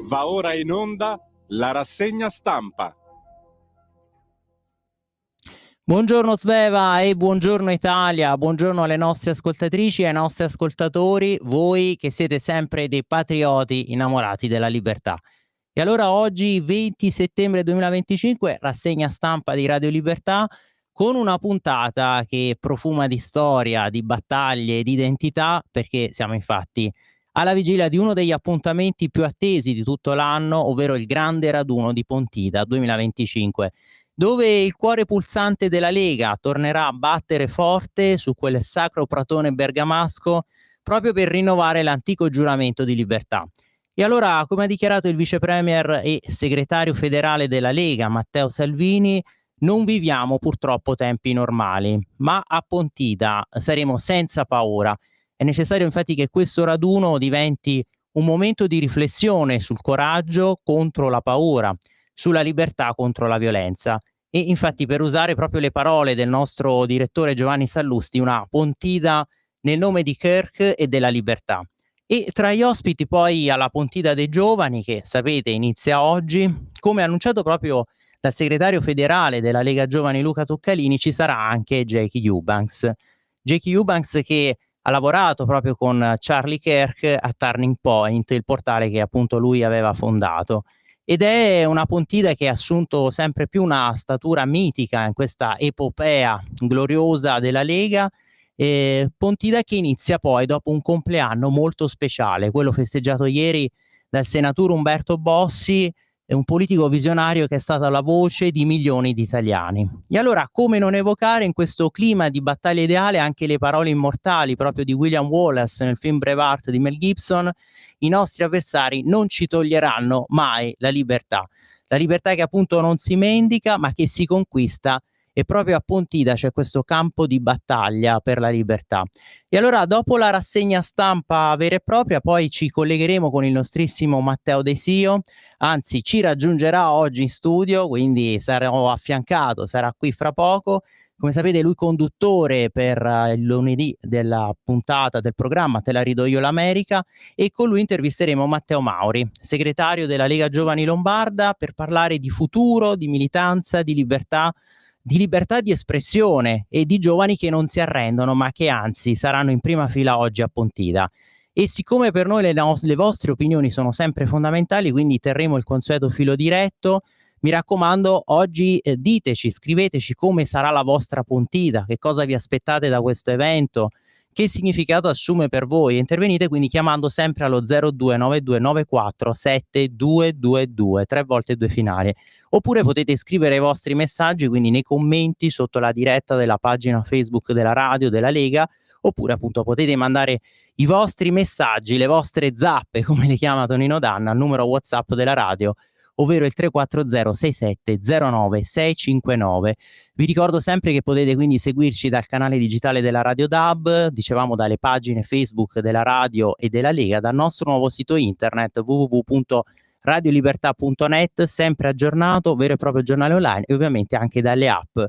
Va ora in onda la rassegna stampa. Buongiorno Sveva e buongiorno Italia, buongiorno alle nostre ascoltatrici e ai nostri ascoltatori, voi che siete sempre dei patrioti innamorati della libertà. E allora oggi, 20 settembre 2025, rassegna stampa di Radio Libertà con una puntata che profuma di storia, di battaglie, di identità, perché siamo infatti alla vigilia di uno degli appuntamenti più attesi di tutto l'anno, ovvero il grande raduno di Pontida 2025, dove il cuore pulsante della Lega tornerà a battere forte su quel sacro pratone bergamasco proprio per rinnovare l'antico giuramento di libertà. E allora, come ha dichiarato il vice premier e segretario federale della Lega, Matteo Salvini, non viviamo purtroppo tempi normali, ma a Pontida saremo senza paura. È necessario infatti che questo raduno diventi un momento di riflessione sul coraggio contro la paura, sulla libertà contro la violenza. E infatti, per usare proprio le parole del nostro direttore Giovanni Sallusti, una Pontida nel nome di Kirk e della libertà. E tra gli ospiti poi alla Pontida dei Giovani, che sapete inizia oggi, come annunciato proprio dal segretario federale della Lega Giovani Luca Toccalini, ci sarà anche Jackie Eubanks. Jackie Eubanks che ha lavorato proprio con Charlie Kirk a Turning Point, il portale che appunto lui aveva fondato. Ed è una Pontida che ha assunto sempre più una statura mitica in questa epopea gloriosa della Lega. Pontida che inizia poi dopo un compleanno molto speciale, quello festeggiato ieri dal senatore Umberto Bossi, un politico visionario che è stata la voce di milioni di italiani. E allora, come non evocare in questo clima di battaglia ideale anche le parole immortali proprio di William Wallace nel film Braveheart di Mel Gibson: i nostri avversari non ci toglieranno mai la libertà che appunto non si mendica ma che si conquista, e proprio a Pontida c'è questo campo di battaglia per la libertà. E allora, dopo la rassegna stampa vera e propria, poi ci collegheremo con il nostrissimo Matteo De Sio, anzi ci raggiungerà oggi in studio, quindi sarò affiancato, sarà qui fra poco. Come sapete, lui conduttore per il lunedì della puntata del programma Te la ridò io l'America, e con lui intervisteremo Matteo Mauri, segretario della Lega Giovani Lombarda, per parlare di futuro, di militanza, di libertà di espressione e di giovani che non si arrendono, ma che anzi saranno in prima fila oggi a Pontida. E siccome per noi le vostre opinioni sono sempre fondamentali, quindi terremo il consueto filo diretto. Mi raccomando, oggi diteci, scriveteci come sarà la vostra Pontida, che cosa vi aspettate da questo evento, che significato assume per voi. Intervenite quindi chiamando sempre allo 0292947222, 3 volte 2 finali. Oppure potete scrivere i vostri messaggi quindi nei commenti sotto la diretta della pagina Facebook della radio della Lega, oppure appunto potete mandare i vostri messaggi, le vostre zappe, come le chiama Tonino Danna, al numero WhatsApp della radio, ovvero il 340 67 09 659. Vi ricordo sempre che potete quindi seguirci dal canale digitale della Radio DAB, dicevamo dalle pagine Facebook della radio e della Lega, dal nostro nuovo sito internet www.radiolibertà.net, sempre aggiornato, vero e proprio giornale online, e ovviamente anche dalle app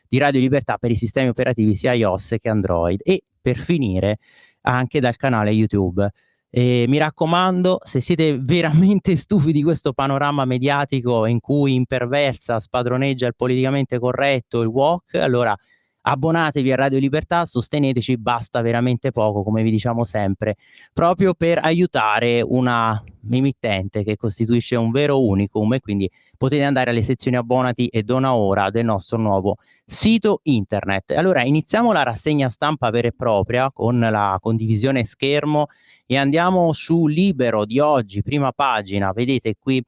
di Radio Libertà per i sistemi operativi sia iOS che Android, e per finire anche dal canale YouTube. Mi raccomando, se siete veramente stufi di questo panorama mediatico in cui imperversa, spadroneggia il politicamente corretto, il woke, allora abbonatevi a Radio Libertà, sosteneteci, basta veramente poco, come vi diciamo sempre, proprio per aiutare una emittente che costituisce un vero unicum, e quindi potete andare alle sezioni abbonati e dona ora del nostro nuovo sito internet. Allora, iniziamo la rassegna stampa vera e propria con la condivisione schermo e andiamo su Libero di oggi, prima pagina. Vedete qui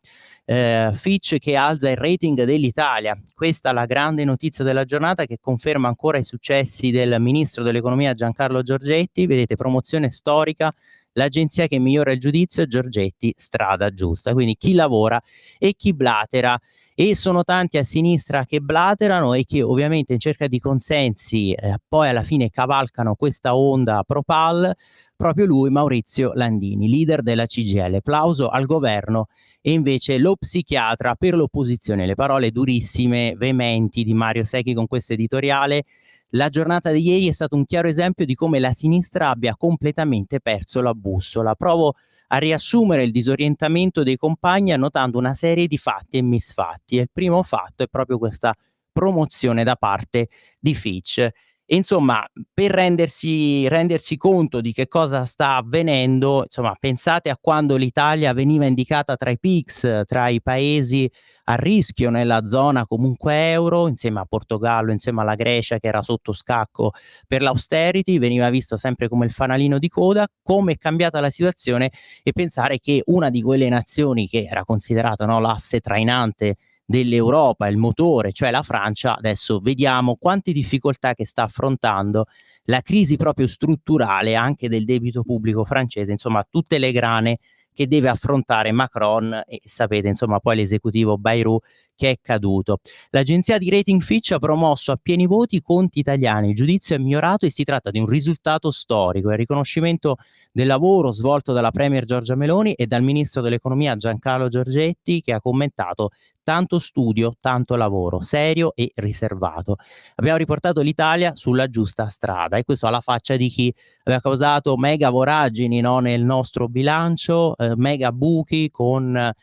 Fitch che alza il rating dell'Italia. Questa è la grande notizia della giornata, che conferma ancora i successi del ministro dell'economia Giancarlo Giorgetti. Vedete, promozione storica, l'agenzia che migliora il giudizio, Giorgetti, strada giusta. Quindi chi lavora e chi blatera, e sono tanti a sinistra che blaterano e che ovviamente in cerca di consensi poi alla fine cavalcano questa onda pro-PAL. Proprio lui, Maurizio Landini, leader della CGIL, plauso al governo, e invece lo psichiatra per l'opposizione. Le parole durissime, veementi di Mario Secchi con questo editoriale. La giornata di ieri è stato un chiaro esempio di come la sinistra abbia completamente perso la bussola. Provo a riassumere il disorientamento dei compagni annotando una serie di fatti e misfatti. E il primo fatto è proprio questa promozione da parte di Fitch. E insomma, per rendersi conto di che cosa sta avvenendo, insomma, pensate a quando l'Italia veniva indicata tra i PIGS, tra i paesi a rischio nella zona comunque euro, insieme a Portogallo, insieme alla Grecia che era sotto scacco per l'austerity, veniva vista sempre come il fanalino di coda. Come è cambiata la situazione, e pensare che una di quelle nazioni che era considerata, no, l'asse trainante dell'Europa, il motore, cioè la Francia, adesso vediamo quante difficoltà che sta affrontando, la crisi proprio strutturale anche del debito pubblico francese, insomma tutte le grane che deve affrontare Macron, e sapete insomma poi l'esecutivo Bayrou che è caduto. L'agenzia di rating Fitch ha promosso a pieni voti i conti italiani, il giudizio è migliorato e si tratta di un risultato storico, è il riconoscimento del lavoro svolto dalla Premier Giorgia Meloni e dal Ministro dell'Economia Giancarlo Giorgetti, che ha commentato: tanto studio, tanto lavoro, serio e riservato. Abbiamo riportato l'Italia sulla giusta strada, e questo alla faccia di chi aveva causato mega voragini, no, nel nostro bilancio, mega buchi con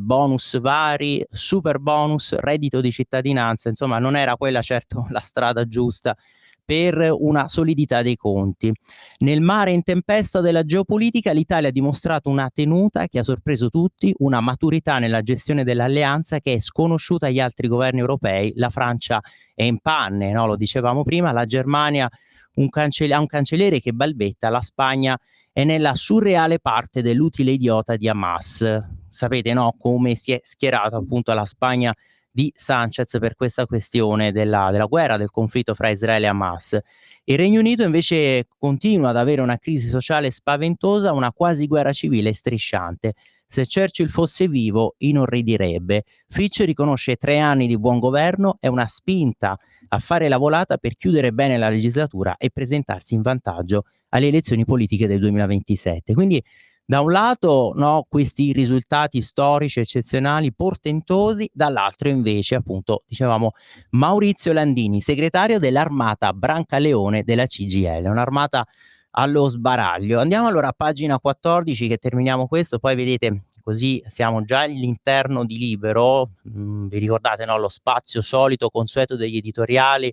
bonus vari, super bonus, reddito di cittadinanza, insomma non era quella certo la strada giusta per una solidità dei conti. Nel mare in tempesta della geopolitica l'Italia ha dimostrato una tenuta che ha sorpreso tutti, una maturità nella gestione dell'alleanza che è sconosciuta agli altri governi europei. La Francia è in panne, no? Lo dicevamo prima, la Germania ha un cancelliere che balbetta, la Spagna è nella surreale parte dell'utile idiota di Hamas. Sapete, no, come si è schierata appunto la Spagna di Sanchez per questa questione della guerra, del conflitto fra Israele e Hamas. Il Regno Unito invece continua ad avere una crisi sociale spaventosa, una quasi guerra civile strisciante. Se Churchill fosse vivo, inorridirebbe. Fitch riconosce 3 anni di buon governo e una spinta a fare la volata per chiudere bene la legislatura e presentarsi in vantaggio alle elezioni politiche del 2027. Quindi da un lato, no, questi risultati storici eccezionali, portentosi, dall'altro invece, appunto, dicevamo, Maurizio Landini, segretario dell'armata Brancaleone della CGIL, un'armata allo sbaraglio. Andiamo allora a pagina 14 che terminiamo questo, poi vedete, così siamo già all'interno di Libero, vi ricordate, no, lo spazio solito, consueto degli editoriali,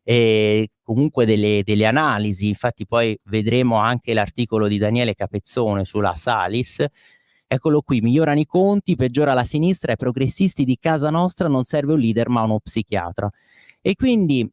e comunque delle analisi. Infatti poi vedremo anche l'articolo di Daniele Capezzone sulla Salis. Eccolo qui: migliorano i conti, peggiora la sinistra, ai progressisti di casa nostra non serve un leader ma uno psichiatra. E quindi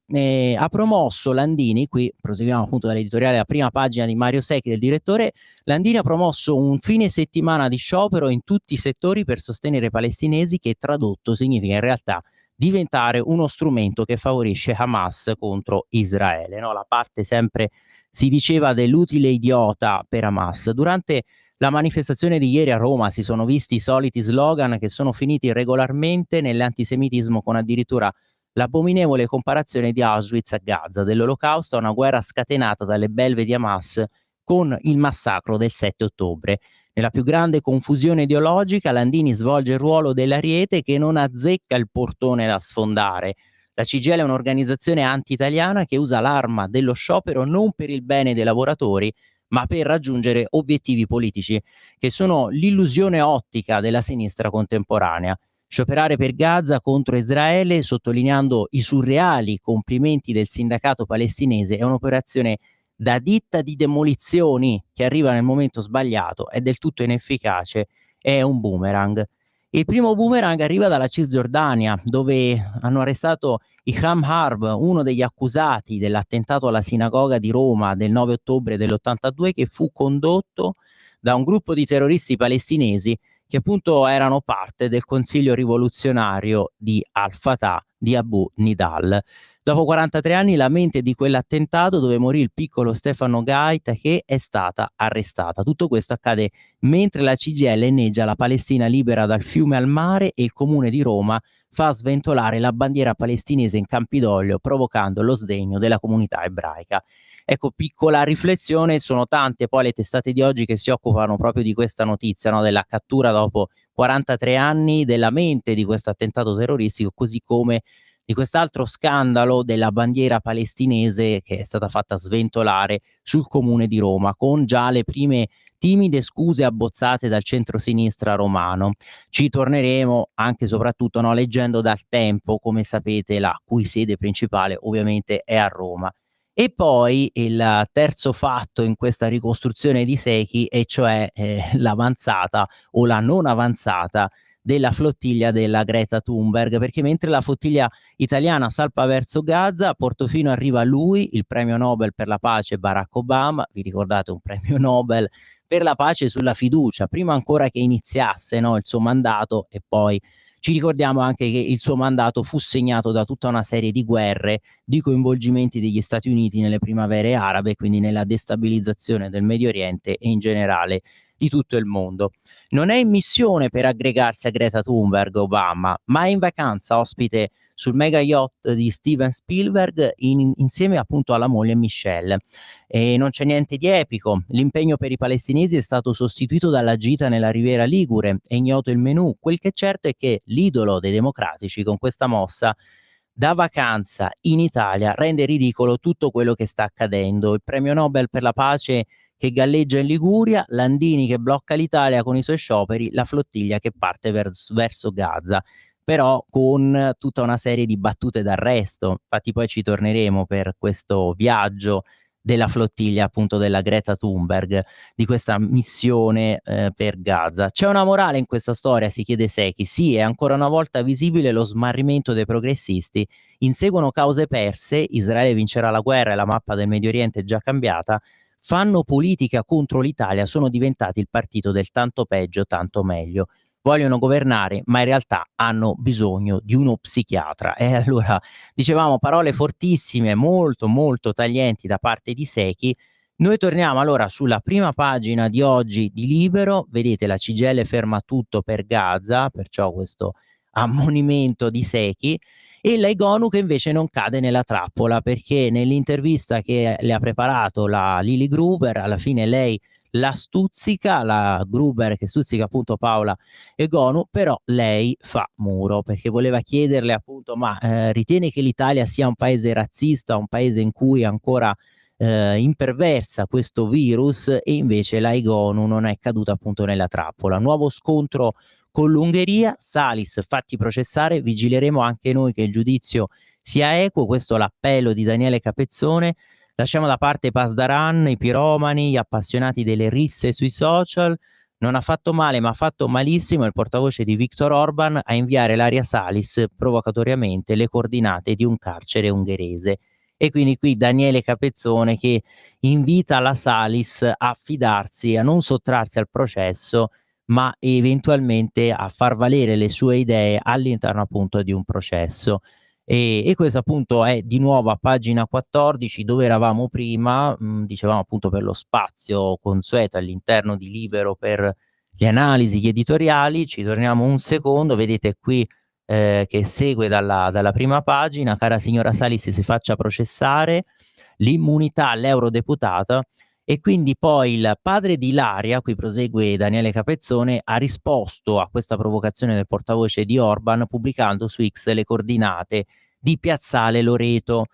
ha promosso Landini, qui proseguiamo appunto dall'editoriale, la prima pagina di Mario Secchi, del direttore. Landini ha promosso un fine settimana di sciopero in tutti i settori per sostenere i palestinesi, che tradotto significa in realtà diventare uno strumento che favorisce Hamas contro Israele, no? La parte sempre, si diceva, dell'utile idiota per Hamas. Durante la manifestazione di ieri a Roma si sono visti i soliti slogan che sono finiti regolarmente nell'antisemitismo, con addirittura l'abominevole comparazione di Auschwitz a Gaza, dell'Olocausto a una guerra scatenata dalle belve di Hamas con il massacro del 7 ottobre. Nella più grande confusione ideologica, Landini svolge il ruolo dell'ariete che non azzecca il portone da sfondare. La CGIL è un'organizzazione anti-italiana che usa l'arma dello sciopero non per il bene dei lavoratori, ma per raggiungere obiettivi politici, che sono l'illusione ottica della sinistra contemporanea. Scioperare per Gaza contro Israele, sottolineando i surreali complimenti del sindacato palestinese, è un'operazione da ditta di demolizioni che arriva nel momento sbagliato, è del tutto inefficace, è un boomerang. Il primo boomerang arriva dalla Cisgiordania, dove hanno arrestato Iham Harb, uno degli accusati dell'attentato alla sinagoga di Roma del 9 ottobre dell'82, che fu condotto da un gruppo di terroristi palestinesi che appunto erano parte del consiglio rivoluzionario di Al-Fatah di Abu Nidal. Dopo 43 anni la mente di quell'attentato dove morì il piccolo Stefano Gaita, che è stata arrestata. Tutto questo accade mentre la CGIL inneggia la Palestina libera dal fiume al mare e il comune di Roma fa sventolare la bandiera palestinese in Campidoglio, provocando lo sdegno della comunità ebraica. Ecco, piccola riflessione, sono tante poi le testate di oggi che si occupano proprio di questa notizia, no? Della cattura dopo 43 anni della mente di questo attentato terroristico, così come di quest'altro scandalo della bandiera palestinese che è stata fatta sventolare sul comune di Roma, con già le prime timide scuse abbozzate dal centrosinistra romano. Ci torneremo anche e soprattutto, no, leggendo dal Tempo, come sapete, la cui sede principale ovviamente è a Roma. E poi il terzo fatto in questa ricostruzione di Secchi, e cioè l'avanzata o la non avanzata della flottiglia della Greta Thunberg, perché mentre la flottiglia italiana salpa verso Gaza, a Portofino arriva lui, il premio Nobel per la pace Barack Obama. Vi ricordate, un premio Nobel per la pace sulla fiducia, prima ancora che iniziasse, no, il suo mandato, e poi ci ricordiamo anche che il suo mandato fu segnato da tutta una serie di guerre, di coinvolgimenti degli Stati Uniti nelle primavere arabe, quindi nella destabilizzazione del Medio Oriente e in generale di tutto il mondo. Non è in missione per aggregarsi a Greta Thunberg Obama, ma è in vacanza ospite sul mega yacht di Steven Spielberg insieme appunto alla moglie Michelle. E non c'è niente di epico. L'impegno per i palestinesi è stato sostituito dalla gita nella Riviera Ligure, è ignoto il menù. Quel che è certo è che l'idolo dei democratici con questa mossa da vacanza in Italia rende ridicolo tutto quello che sta accadendo. Il premio Nobel per la pace che galleggia in Liguria, Landini che blocca l'Italia con i suoi scioperi, la flottiglia che parte verso Gaza, però con tutta una serie di battute d'arresto. Infatti poi ci torneremo per questo viaggio della flottiglia appunto della Greta Thunberg, di questa missione per Gaza. C'è una morale in questa storia, si chiede Secchi. Sì, è ancora una volta visibile lo smarrimento dei progressisti, inseguono cause perse, Israele vincerà la guerra e la mappa del Medio Oriente è già cambiata, fanno politica contro l'Italia, sono diventati il partito del tanto peggio, tanto meglio. Vogliono governare, ma in realtà hanno bisogno di uno psichiatra. E allora, dicevamo, parole fortissime, molto molto taglienti da parte di Secchi. Noi torniamo allora sulla prima pagina di oggi di Libero, vedete la CGIL ferma tutto per Gaza, perciò questo ammonimento di Secchi, e l'Aigonu che invece non cade nella trappola, perché nell'intervista che le ha preparato la Lily Gruber, alla fine lei la stuzzica, la Gruber che stuzzica appunto Paola Egonu, però lei fa muro, perché voleva chiederle appunto ma ritiene che l'Italia sia un paese razzista, un paese in cui ancora imperversa questo virus, e invece la Egonu non è caduta appunto nella trappola. Nuovo scontro con l'Ungheria, Salis fatti processare, vigileremo anche noi che il giudizio sia equo, questo è l'appello di Daniele Capezzone. Lasciamo da parte Pasdaran, i piromani, gli appassionati delle risse sui social. Non ha fatto male, ma ha fatto malissimo il portavoce di Viktor Orban a inviare Ilaria Salis provocatoriamente le coordinate di un carcere ungherese. E quindi qui Daniele Capezzone che invita la Salis a fidarsi, a non sottrarsi al processo, ma eventualmente a far valere le sue idee all'interno appunto di un processo. E questo appunto è di nuovo a pagina 14 dove eravamo prima, dicevamo appunto per lo spazio consueto all'interno di Libero per le analisi, gli editoriali. Ci torniamo un secondo, vedete qui che segue dalla prima pagina: cara signora Salis si faccia processare, l'immunità all'eurodeputata. E quindi poi il padre di Ilaria, qui prosegue Daniele Capezzone, ha risposto a questa provocazione del portavoce di Orban pubblicando su X le coordinate di Piazzale Loreto.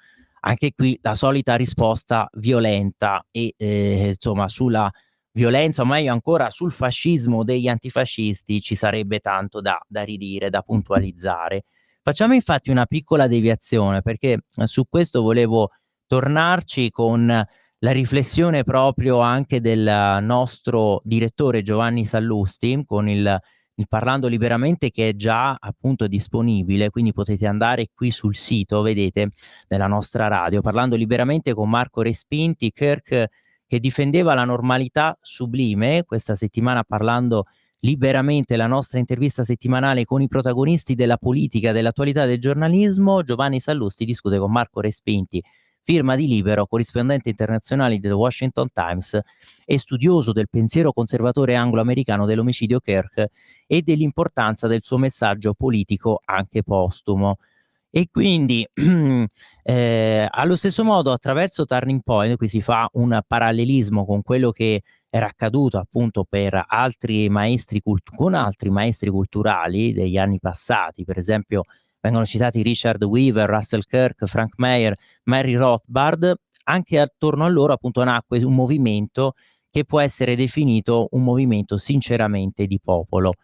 Anche qui la solita risposta violenta e insomma sulla violenza, o meglio ancora sul fascismo degli antifascisti ci sarebbe tanto da ridire, da puntualizzare. Facciamo infatti una piccola deviazione, perché su questo volevo tornarci con la riflessione proprio anche del nostro direttore Giovanni Sallusti con il Parlando Liberamente, che è già appunto disponibile, quindi potete andare qui sul sito, vedete, della nostra radio, Parlando Liberamente con Marco Respinti, Kirk che difendeva la normalità sublime, questa settimana Parlando Liberamente, la nostra intervista settimanale con i protagonisti della politica, dell'attualità del giornalismo. Giovanni Sallusti discute con Marco Respinti, firma di Libero, corrispondente internazionale del Washington Times e studioso del pensiero conservatore anglo-americano dell'omicidio Kirk e dell'importanza del suo messaggio politico anche postumo. E quindi allo stesso modo attraverso Turning Point qui si fa un parallelismo con quello che era accaduto appunto per altri maestri con altri maestri culturali degli anni passati. Per esempio vengono citati Richard Weaver, Russell Kirk, Frank Meyer, Mary Rothbard. Anche attorno a loro appunto nacque un movimento che può essere definito un movimento sinceramente di popolo.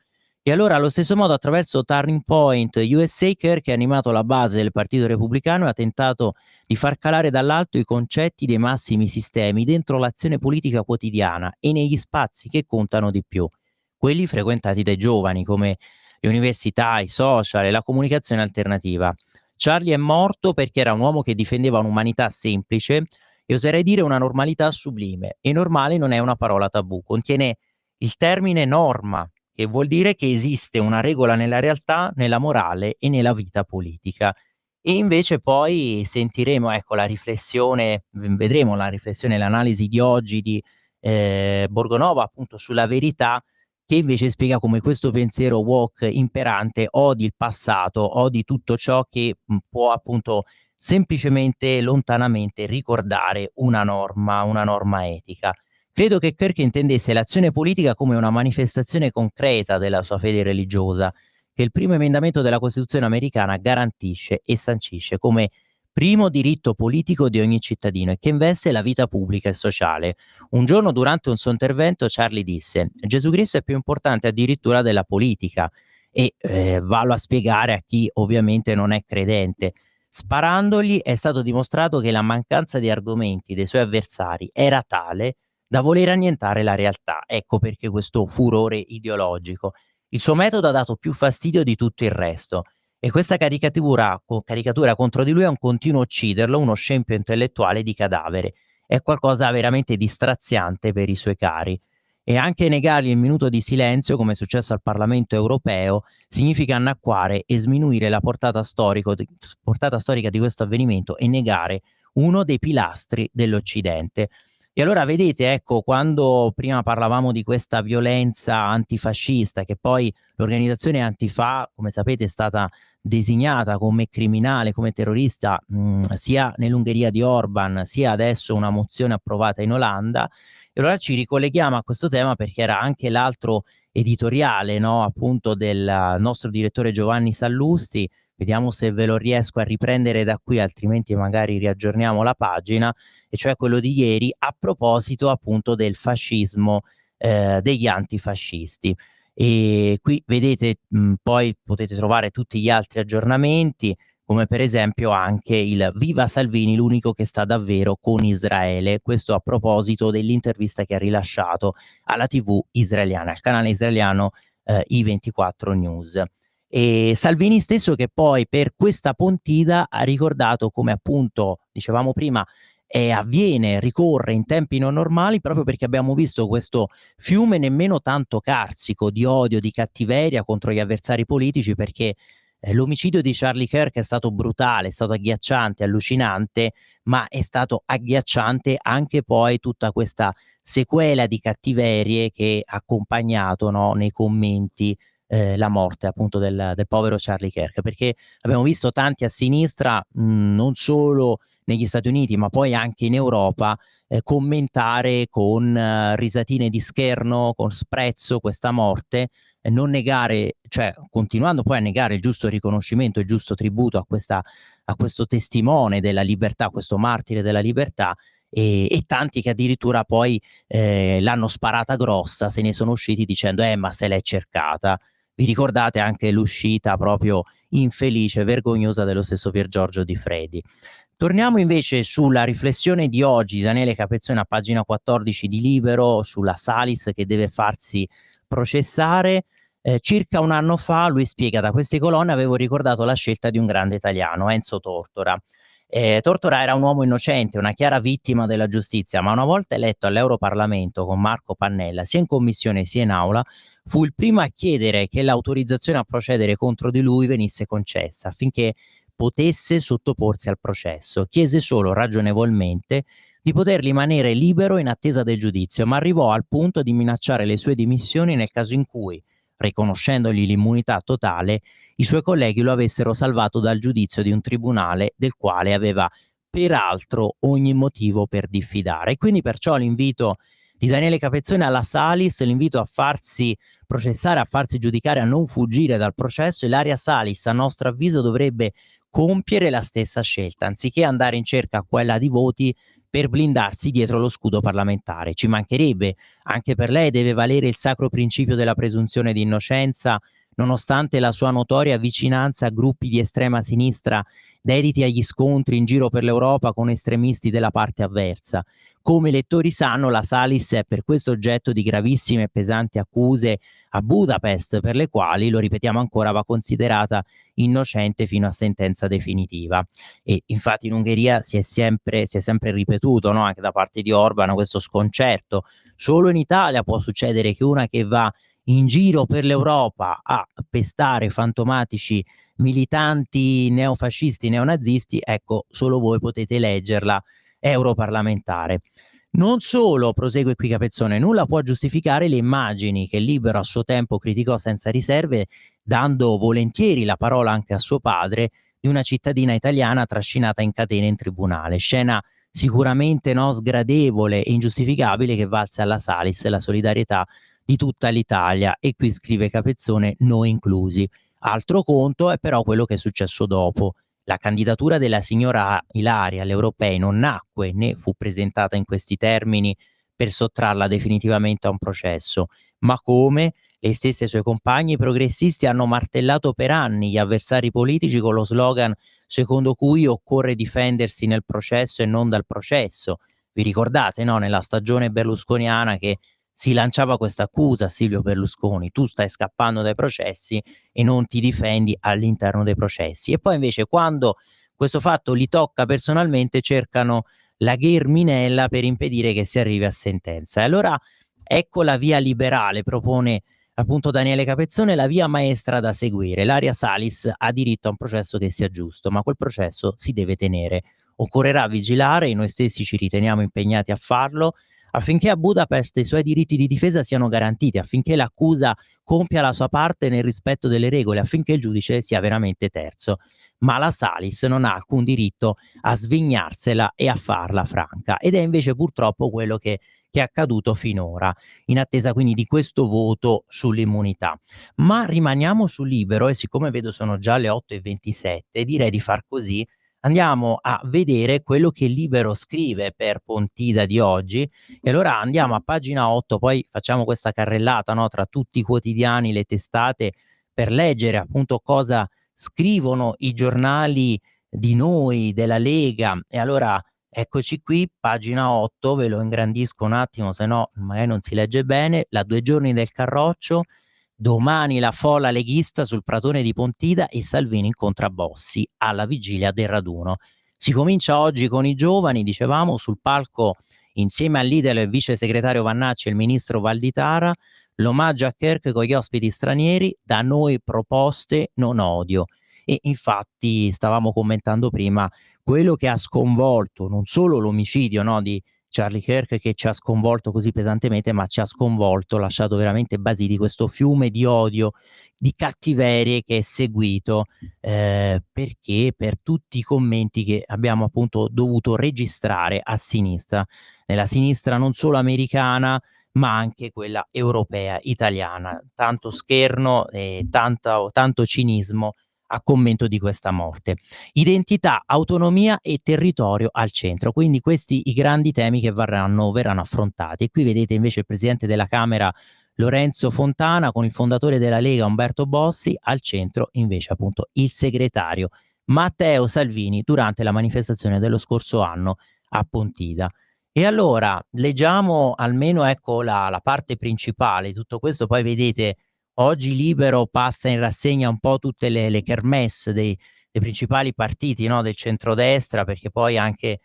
E allora allo stesso modo attraverso Turning Point USA Kirk ha animato la base del Partito Repubblicano e ha tentato di far calare dall'alto i concetti dei massimi sistemi dentro l'azione politica quotidiana e negli spazi che contano di più, quelli frequentati dai giovani come le università, i social e la comunicazione alternativa. Charlie è morto perché era un uomo che difendeva un'umanità semplice e oserei dire una normalità sublime. E normale non è una parola tabù, contiene il termine norma, che vuol dire che esiste una regola nella realtà, nella morale e nella vita politica. E invece poi sentiremo, ecco, la riflessione, vedremo la riflessione e l'analisi di oggi di Borgonova appunto sulla verità, che invece spiega come questo pensiero woke imperante odi il passato, odi tutto ciò che può appunto semplicemente lontanamente ricordare una norma etica. Credo che Kirk intendesse l'azione politica come una manifestazione concreta della sua fede religiosa, che il primo emendamento della Costituzione americana garantisce e sancisce come primo diritto politico di ogni cittadino e che investe la vita pubblica e sociale. Un giorno durante un suo intervento Charlie disse: Gesù Cristo è più importante addirittura della politica, e vallo a spiegare a chi ovviamente non è credente. Sparandogli è stato dimostrato che la mancanza di argomenti dei suoi avversari era tale da voler annientare la realtà. Ecco perché questo furore ideologico. Il suo metodo ha dato più fastidio di tutto il resto, e questa caricatura contro di lui è un continuo ucciderlo, uno scempio intellettuale di cadavere. È qualcosa veramente di straziante per i suoi cari. E anche negargli il minuto di silenzio, come è successo al Parlamento europeo, significa annacquare e sminuire la portata storica di questo avvenimento e negare uno dei pilastri dell'Occidente. E allora vedete, ecco, quando prima parlavamo di questa violenza antifascista, che poi l'organizzazione Antifa, come sapete, è stata designata come criminale, come terrorista, sia nell'Ungheria di Orban, sia adesso una mozione approvata in Olanda. E allora ci ricolleghiamo a questo tema perché era anche l'altro editoriale, no, appunto del nostro direttore Giovanni Sallusti. Vediamo se ve lo riesco a riprendere da qui, altrimenti magari riaggiorniamo la pagina, e cioè quello di ieri a proposito appunto del fascismo, degli antifascisti. E qui vedete, poi potete trovare tutti gli altri aggiornamenti, come per esempio anche il "Viva Salvini, l'unico che sta davvero con Israele", questo a proposito dell'intervista che ha rilasciato alla TV israeliana, al canale israeliano I24 News. E Salvini stesso che poi per questa Pontida ha ricordato come appunto, dicevamo prima, ricorre in tempi non normali proprio perché abbiamo visto questo fiume nemmeno tanto carsico di odio, di cattiveria contro gli avversari politici, perché l'omicidio di Charlie Kirk è stato brutale, è stato agghiacciante, allucinante, ma è stato agghiacciante anche poi tutta questa sequela di cattiverie che ha accompagnato, no, nei commenti la morte appunto del povero Charlie Kirk, perché abbiamo visto tanti a sinistra, non solo negli Stati Uniti, ma poi anche in Europa, commentare con risatine di scherno, con sprezzo questa morte, non negare, cioè continuando poi a negare il giusto riconoscimento, il giusto tributo a questo testimone della libertà, questo martire della libertà, e tanti che addirittura poi l'hanno sparata grossa, se ne sono usciti dicendo ma se l'è cercata. Vi ricordate anche l'uscita proprio infelice, vergognosa dello stesso Pier Giorgio Di Fredi. Torniamo invece sulla riflessione di oggi di Daniele Capezzone a pagina 14 di Libero sulla Salis che deve farsi processare. Circa un anno fa lui spiega: da queste colonne avevo ricordato la scelta di un grande italiano, Enzo Tortora. Tortora era un uomo innocente, una chiara vittima della giustizia, ma una volta eletto all'Europarlamento con Marco Pannella, sia in commissione sia in aula, fu il primo a chiedere che l'autorizzazione a procedere contro di lui venisse concessa affinché potesse sottoporsi al processo. Chiese solo ragionevolmente di poter rimanere libero in attesa del giudizio, ma arrivò al punto di minacciare le sue dimissioni nel caso in cui, riconoscendogli l'immunità totale, i suoi colleghi lo avessero salvato dal giudizio di un tribunale del quale aveva peraltro ogni motivo per diffidare. E quindi perciò l'invito di Daniele Capezzone alla Salis, l'invito a farsi processare, a farsi giudicare, a non fuggire dal processo, e l'area Salis, a nostro avviso, dovrebbe compiere la stessa scelta, anziché andare in cerca a quella di voti per blindarsi dietro lo scudo parlamentare. Ci mancherebbe, anche per lei deve valere il sacro principio della presunzione di innocenza, nonostante la sua notoria vicinanza a gruppi di estrema sinistra dediti agli scontri in giro per l'Europa con estremisti della parte avversa. Come i lettori sanno, la Salis è per questo oggetto di gravissime e pesanti accuse a Budapest, per le quali, lo ripetiamo ancora, va considerata innocente fino a sentenza definitiva. E infatti in Ungheria si è sempre ripetuto, no? Anche da parte di Orban, questo sconcerto. Solo in Italia può succedere che una che va in giro per l'Europa a pestare fantomatici militanti neofascisti, neonazisti, ecco, solo voi potete eleggerla europarlamentare. Non solo, prosegue qui Capezzone, nulla può giustificare le immagini che Libero a suo tempo criticò senza riserve, dando volentieri la parola anche a suo padre, di una cittadina italiana trascinata in catene in tribunale. Scena sicuramente sgradevole e ingiustificabile che valse alla Salis la solidarietà di tutta l'Italia, e qui scrive Capezzone, noi inclusi. Altro conto è però quello che è successo dopo. La candidatura della signora Ilaria alle europee non nacque né fu presentata in questi termini per sottrarla definitivamente a un processo, ma come lei stessa e i suoi compagni progressisti hanno martellato per anni gli avversari politici con lo slogan secondo cui occorre difendersi nel processo e non dal processo. Vi ricordate, no? Nella stagione berlusconiana che si lanciava questa accusa a Silvio Berlusconi: tu stai scappando dai processi e non ti difendi all'interno dei processi. E poi invece quando questo fatto li tocca personalmente cercano la gherminella per impedire che si arrivi a sentenza. E allora ecco la via liberale, propone appunto Daniele Capezzone, la via maestra da seguire. Ilaria Salis ha diritto a un processo che sia giusto, ma quel processo si deve tenere. Occorrerà vigilare, e noi stessi ci riteniamo impegnati a farlo, affinché a Budapest i suoi diritti di difesa siano garantiti, affinché l'accusa compia la sua parte nel rispetto delle regole, affinché il giudice sia veramente terzo. Ma la Salis non ha alcun diritto a svignarsela e a farla franca, ed è invece purtroppo quello che è accaduto finora, in attesa quindi di questo voto sull'immunità. Ma rimaniamo su Libero, e siccome vedo sono già le 8:27, direi di far così. Andiamo a vedere quello che Libero scrive per Pontida di oggi, e allora andiamo a pagina 8, poi facciamo questa carrellata, no, tra tutti i quotidiani, le testate, per leggere appunto cosa scrivono i giornali di noi, della Lega. E allora eccoci qui, pagina 8, ve lo ingrandisco un attimo, se no magari non si legge bene. La 2 giorni del Carroccio, domani la folla leghista sul pratone di Pontida e Salvini incontra Bossi alla vigilia del raduno. Si comincia oggi con i giovani, dicevamo, sul palco insieme al leader e il vice segretario Vannacci e il ministro Valditara, l'omaggio a Kirk con gli ospiti stranieri, da noi proposte, non odio. E infatti stavamo commentando prima quello che ha sconvolto non solo l'omicidio, no, di Charlie Kirk, che ci ha sconvolto così pesantemente, ma ci ha sconvolto, lasciato veramente basiti, questo fiume di odio, di cattiverie che è seguito, perché per tutti i commenti che abbiamo appunto dovuto registrare a sinistra, nella sinistra non solo americana, ma anche quella europea, italiana. Tanto scherno e tanto cinismo a commento di questa morte. Identità, autonomia e territorio al centro, quindi questi i grandi temi che verranno affrontati. E qui vedete invece il presidente della Camera Lorenzo Fontana con il fondatore della Lega Umberto Bossi, al centro invece appunto il segretario Matteo Salvini durante la manifestazione dello scorso anno a Pontida. E allora leggiamo almeno ecco la parte principale di tutto questo, poi vedete oggi Libero passa in rassegna un po' tutte le kermesse dei principali partiti, no, del centrodestra, perché poi anche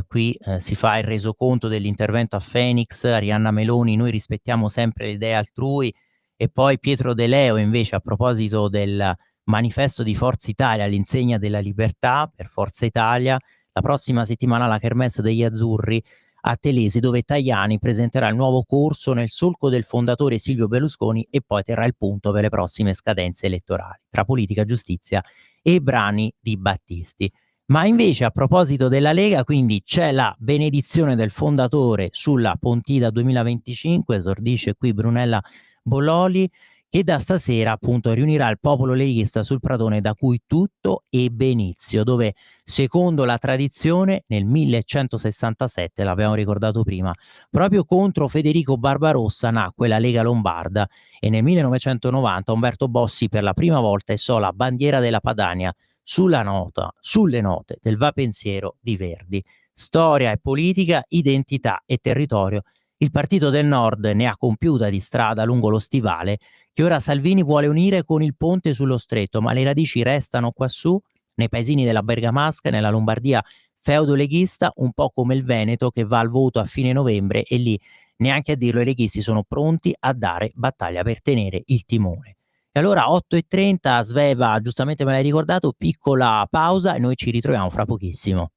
qui si fa il resoconto dell'intervento a Phoenix, Arianna Meloni, noi rispettiamo sempre le idee altrui, e poi Pietro De Leo invece a proposito del manifesto di Forza Italia all'insegna della libertà per Forza Italia, la prossima settimana la kermesse degli azzurri a Telese, dove Tajani presenterà il nuovo corso nel solco del fondatore Silvio Berlusconi e poi terrà il punto per le prossime scadenze elettorali tra politica, giustizia e brani di Battisti. Ma invece a proposito della Lega, quindi c'è la benedizione del fondatore sulla Pontida 2025, esordisce qui Brunella Bololi, che da stasera appunto riunirà il popolo leghista sul pratone da cui tutto ebbe inizio, dove secondo la tradizione nel 1167, l'abbiamo ricordato prima, proprio contro Federico Barbarossa nacque la Lega Lombarda e nel 1990 Umberto Bossi per la prima volta issò la bandiera della Padania sulle note del Va Pensiero di Verdi. Storia e politica, identità e territorio. Il Partito del Nord ne ha compiuta di strada lungo lo stivale che ora Salvini vuole unire con il ponte sullo stretto, ma le radici restano quassù, nei paesini della Bergamasca, nella Lombardia feudo-leghista, un po' come il Veneto che va al voto a fine novembre e lì, neanche a dirlo, i leghisti sono pronti a dare battaglia per tenere il timone. E allora 8:30, Sveva, giustamente me l'hai ricordato, piccola pausa e noi ci ritroviamo fra pochissimo.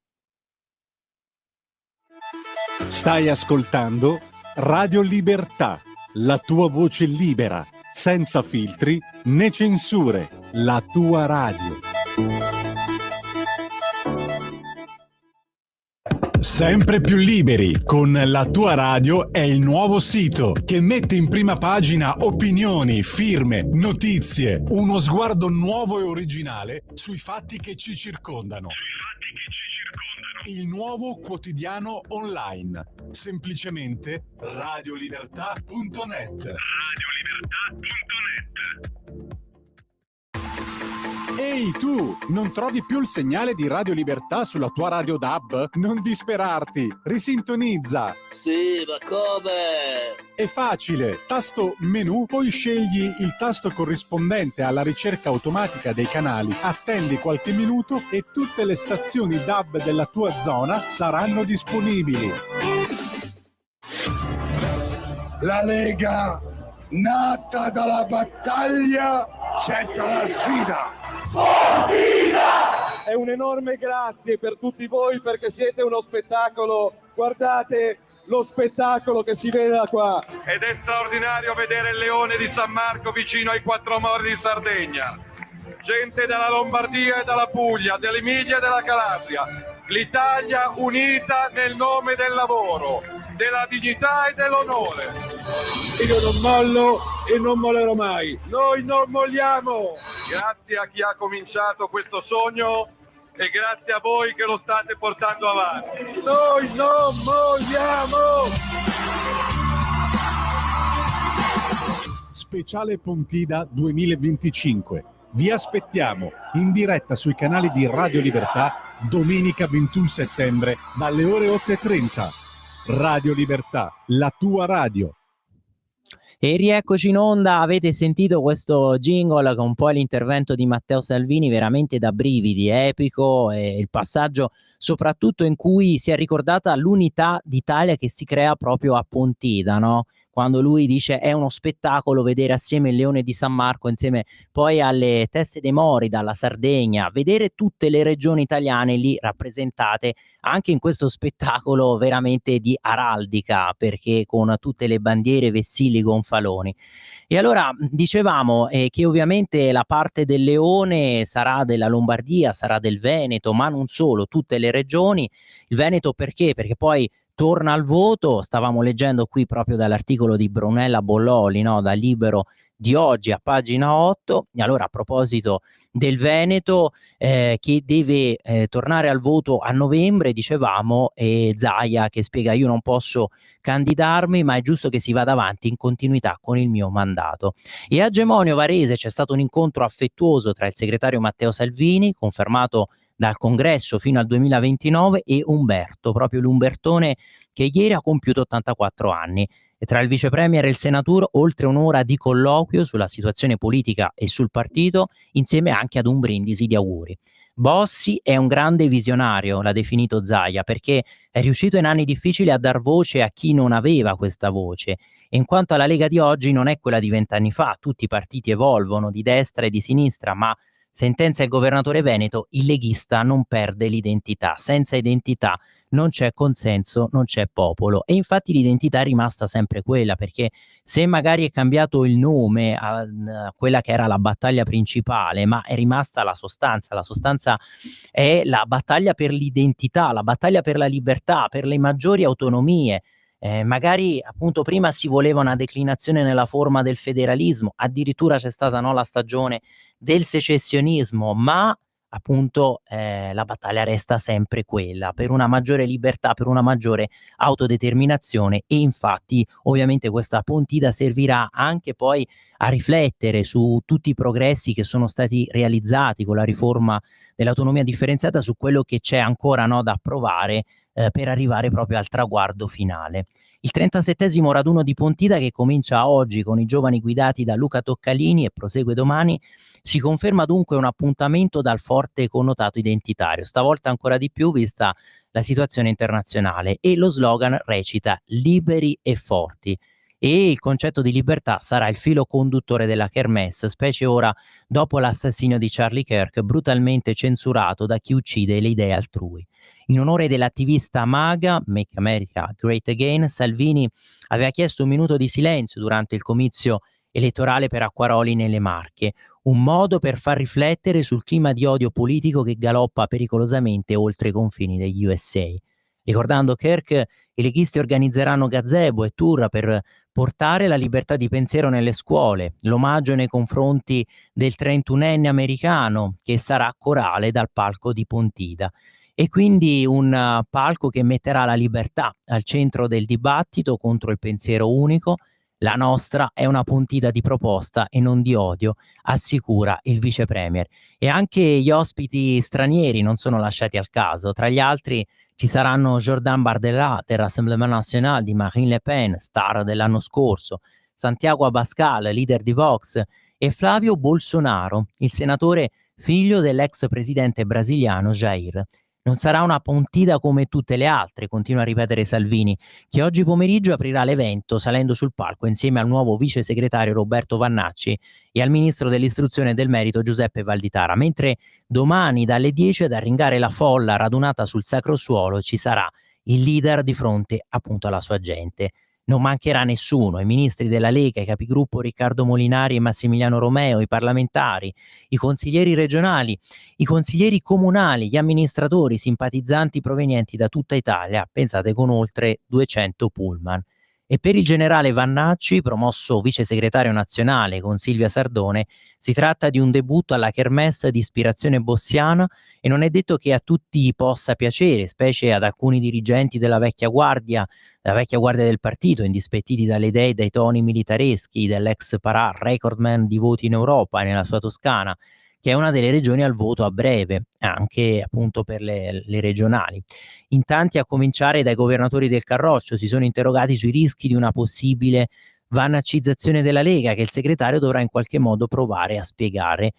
Stai ascoltando Radio Libertà, la tua voce libera, senza filtri né censure, la tua radio. Sempre più liberi con La Tua Radio è il nuovo sito che mette in prima pagina opinioni, firme, notizie, uno sguardo nuovo e originale sui fatti che ci circondano. Il nuovo quotidiano online, semplicemente radiolibertà.net. Ehi tu, non trovi più il segnale di Radio Libertà sulla tua radio DAB? Non disperarti, risintonizza. Sì, ma come? È facile, tasto menu, poi scegli il tasto corrispondente alla ricerca automatica dei canali, attendi qualche minuto e tutte le stazioni DAB della tua zona saranno disponibili. La Lega, nata dalla battaglia, accetta la sfida. È un enorme grazie per tutti voi perché siete uno spettacolo. Guardate lo spettacolo che si vede da qua. Ed è straordinario vedere il leone di San Marco vicino ai Quattro Mori di Sardegna. Gente dalla Lombardia e dalla Puglia, dell'Emilia e della Calabria. L'Italia unita nel nome del lavoro, della dignità e dell'onore. Io non mollo e non mollerò mai. Noi non molliamo. Grazie a chi ha cominciato questo sogno e grazie a voi che lo state portando avanti. Noi non molliamo. Speciale Pontida 2025. Vi aspettiamo in diretta sui canali di Radio Libertà domenica 21 settembre dalle ore 8:30. Radio Libertà, la tua radio. E rieccoci in onda, avete sentito questo jingle con poi l'intervento di Matteo Salvini veramente da brividi, epico, e il passaggio soprattutto in cui si è ricordata l'unità d'Italia che si crea proprio a Pontida, no? Quando lui dice è uno spettacolo vedere assieme il Leone di San Marco, insieme poi alle Teste dei Mori dalla Sardegna, vedere tutte le regioni italiane lì rappresentate anche in questo spettacolo veramente di araldica, perché con tutte le bandiere, vessilli, gonfaloni. E allora dicevamo che ovviamente la parte del Leone sarà della Lombardia, sarà del Veneto, ma non solo, tutte le regioni. Il Veneto perché? Perché poi torna al voto, stavamo leggendo qui proprio dall'articolo di Brunella Bolloli, no? Da Libero di oggi a pagina 8, e allora a proposito del Veneto che deve tornare al voto a novembre, dicevamo, Zaia che spiega io non posso candidarmi ma è giusto che si vada avanti in continuità con il mio mandato. E a Gemonio Varese c'è stato un incontro affettuoso tra il segretario Matteo Salvini, confermato dal congresso fino al 2029, e Umberto, proprio l'Umbertone che ieri ha compiuto 84 anni. E tra il vice premier e il senatore oltre un'ora di colloquio sulla situazione politica e sul partito, insieme anche ad un brindisi di auguri. Bossi è un grande visionario, l'ha definito Zaia, perché è riuscito in anni difficili a dar voce a chi non aveva questa voce. E in quanto alla Lega di oggi non è quella di 20 anni fa, tutti i partiti evolvono di destra e di sinistra, ma sentenza il governatore veneto, il leghista non perde l'identità. Senza identità non c'è consenso, non c'è popolo. E infatti l'identità è rimasta sempre quella, perché se magari è cambiato il nome a quella che era la battaglia principale, ma è rimasta la sostanza. La sostanza è la battaglia per l'identità, la battaglia per la libertà, per le maggiori autonomie. Magari appunto prima si voleva una declinazione nella forma del federalismo, addirittura c'è stata, no, la stagione del secessionismo, ma appunto la battaglia resta sempre quella, per una maggiore libertà, per una maggiore autodeterminazione, e infatti ovviamente questa Pontida servirà anche poi a riflettere su tutti i progressi che sono stati realizzati con la riforma dell'autonomia differenziata, su quello che c'è ancora, no, da approvare per arrivare proprio al traguardo finale. Il 37° raduno di Pontida, che comincia oggi con i giovani guidati da Luca Toccalini e prosegue domani, si conferma dunque un appuntamento dal forte connotato identitario, stavolta ancora di più vista la situazione internazionale, e lo slogan recita "Liberi e forti", e il concetto di libertà sarà il filo conduttore della kermesse, specie ora dopo l'assassinio di Charlie Kirk, brutalmente censurato da chi uccide le idee altrui. In onore dell'attivista MAGA, Make America Great Again, Salvini aveva chiesto un minuto di silenzio durante il comizio elettorale per Acquaroli nelle Marche, un modo per far riflettere sul clima di odio politico che galoppa pericolosamente oltre i confini degli USA. Ricordando Kirk, i leghisti organizzeranno gazebo e tour per portare la libertà di pensiero nelle scuole, l'omaggio nei confronti del 31enne americano che sarà corale dal palco di Pontida. E quindi un palco che metterà la libertà al centro del dibattito contro il pensiero unico. La nostra è una Pontida di proposta e non di odio, assicura il vice premier. E anche gli ospiti stranieri non sono lasciati al caso. Tra gli altri ci saranno Jordan Bardella del Rassemblement National di Marine Le Pen, star dell'anno scorso, Santiago Abascal, leader di Vox, e Flavio Bolsonaro, il senatore figlio dell'ex presidente brasiliano Jair. Non sarà una Pontida come tutte le altre, continua a ripetere Salvini, che oggi pomeriggio aprirà l'evento salendo sul palco insieme al nuovo vice segretario Roberto Vannacci e al ministro dell'istruzione e del merito Giuseppe Valditara, mentre domani dalle 10 ad arringare la folla radunata sul sacro suolo ci sarà il leader di fronte appunto alla sua gente. Non mancherà nessuno, i ministri della Lega, i capigruppo Riccardo Molinari e Massimiliano Romeo, i parlamentari, i consiglieri regionali, i consiglieri comunali, gli amministratori, simpatizzanti provenienti da tutta Italia, pensate con oltre 200 pullman. E per il generale Vannacci, promosso vice segretario nazionale con Silvia Sardone, si tratta di un debutto alla kermesse di ispirazione bossiana e non è detto che a tutti possa piacere, specie ad alcuni dirigenti della vecchia guardia del partito, indispettiti dalle idee e dai toni militareschi dell'ex Parà, recordman di voti in Europa e nella sua Toscana, che è una delle regioni al voto a breve, anche appunto per le regionali. In tanti, a cominciare dai governatori del Carroccio, si sono interrogati sui rischi di una possibile vannaccizzazione della Lega, che il segretario dovrà in qualche modo provare a spiegare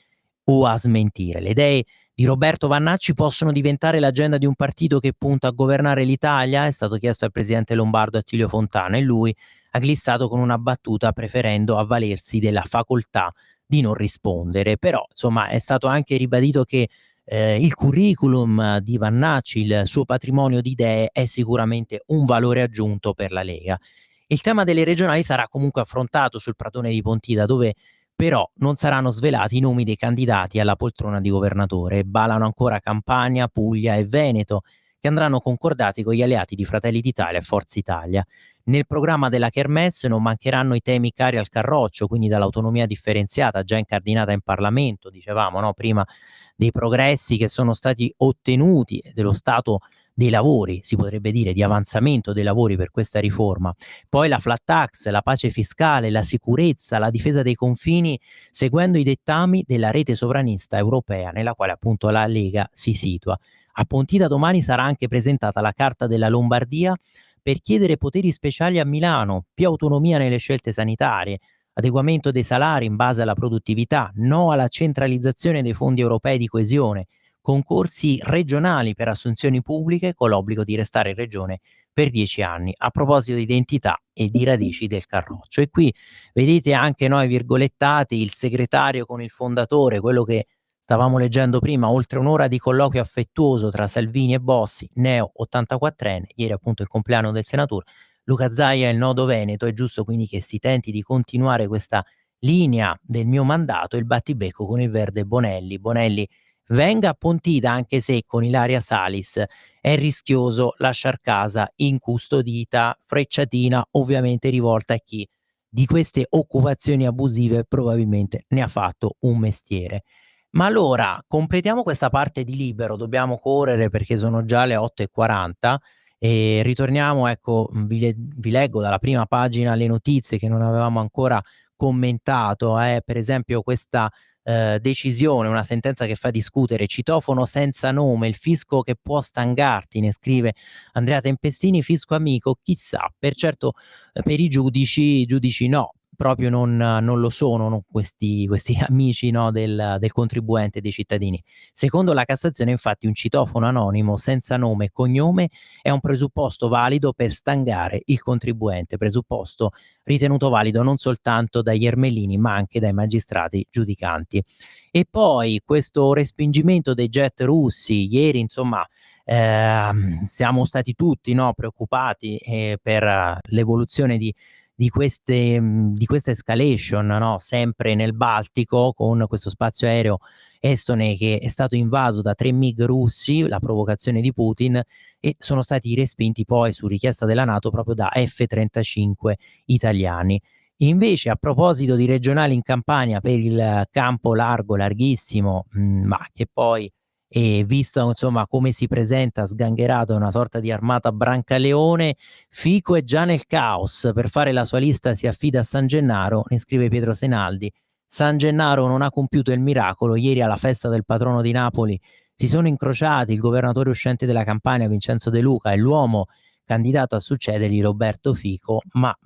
o a smentire. Le idee di Roberto Vannacci possono diventare l'agenda di un partito che punta a governare l'Italia? È stato chiesto al presidente lombardo Attilio Fontana e lui ha glissato con una battuta preferendo avvalersi della facoltà di non rispondere. Però insomma è stato anche ribadito che il curriculum di Vannacci, il suo patrimonio di idee è sicuramente un valore aggiunto per la Lega. Il tema delle regionali sarà comunque affrontato sul pratone di Pontida, dove però non saranno svelati i nomi dei candidati alla poltrona di governatore. Ballano ancora Campania, Puglia e Veneto, che andranno concordati con gli alleati di Fratelli d'Italia e Forza Italia. Nel programma della kermesse non mancheranno i temi cari al Carroccio, quindi dall'autonomia differenziata già incardinata in Parlamento, dicevamo, no? Prima dei progressi che sono stati ottenuti, dello stato dei lavori, si potrebbe dire, di avanzamento dei lavori per questa riforma. Poi la flat tax, la pace fiscale, la sicurezza, la difesa dei confini, seguendo i dettami della rete sovranista europea, nella quale appunto la Lega si situa. A Pontida domani sarà anche presentata la Carta della Lombardia per chiedere poteri speciali a Milano, più autonomia nelle scelte sanitarie, adeguamento dei salari in base alla produttività, no alla centralizzazione dei fondi europei di coesione, concorsi regionali per assunzioni pubbliche con l'obbligo di restare in regione per 10 anni, a proposito di identità e di radici del Carroccio. E qui vedete anche noi virgolettati il segretario con il fondatore, quello che stavamo leggendo prima, oltre un'ora di colloquio affettuoso tra Salvini e Bossi, neo 84enne, ieri appunto il compleanno del senatore, Luca Zaia e il nodo Veneto. È giusto quindi che si tenti di continuare questa linea del mio mandato, il battibecco con il verde Bonelli. Bonelli venga appuntita, anche se con Ilaria Salis è rischioso lasciar casa incustodita, frecciatina ovviamente rivolta a chi di queste occupazioni abusive probabilmente ne ha fatto un mestiere. Ma allora completiamo questa parte di Libero, dobbiamo correre perché sono già le 8:40 e ritorniamo, ecco, vi leggo dalla prima pagina le notizie che non avevamo ancora commentato, per esempio questa decisione, una sentenza che fa discutere, citofono senza nome, il fisco che può stangarti, ne scrive Andrea Tempestini, fisco amico, chissà, per certo per i giudici no, proprio non lo sono questi amici, no, del contribuente, dei cittadini. Secondo la Cassazione, infatti, un citofono anonimo senza nome e cognome è un presupposto valido per stangare il contribuente, presupposto ritenuto valido non soltanto dagli ermellini ma anche dai magistrati giudicanti. E poi questo respingimento dei jet russi, ieri insomma siamo stati tutti, no, preoccupati per l'evoluzione di questa escalation, no, sempre nel Baltico, con questo spazio aereo estone che è stato invaso da 3 MiG russi, la provocazione di Putin, e sono stati respinti poi su richiesta della NATO proprio da F-35 italiani. Invece, a proposito di regionali in Campania per il campo largo, larghissimo, ma che poi visto insomma come si presenta sgangherato, una sorta di armata Brancaleone, Fico è già nel caos, per fare la sua lista si affida a San Gennaro, ne scrive Pietro Senaldi. San Gennaro non ha compiuto il miracolo, ieri alla festa del patrono di Napoli si sono incrociati il governatore uscente della Campania Vincenzo De Luca e l'uomo candidato a succedergli Roberto Fico, ma,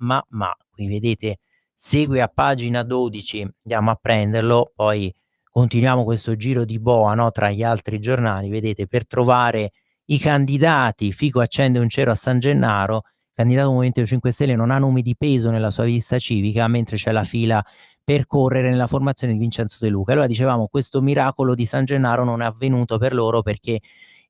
qui vedete, segue a pagina 12, andiamo a prenderlo, poi continuiamo questo giro di boa, no, tra gli altri giornali, vedete, per trovare i candidati, Fico accende un cero a San Gennaro, candidato Movimento 5 Stelle non ha nomi di peso nella sua lista civica, mentre c'è la fila per correre nella formazione di Vincenzo De Luca. Allora dicevamo, questo miracolo di San Gennaro non è avvenuto per loro perché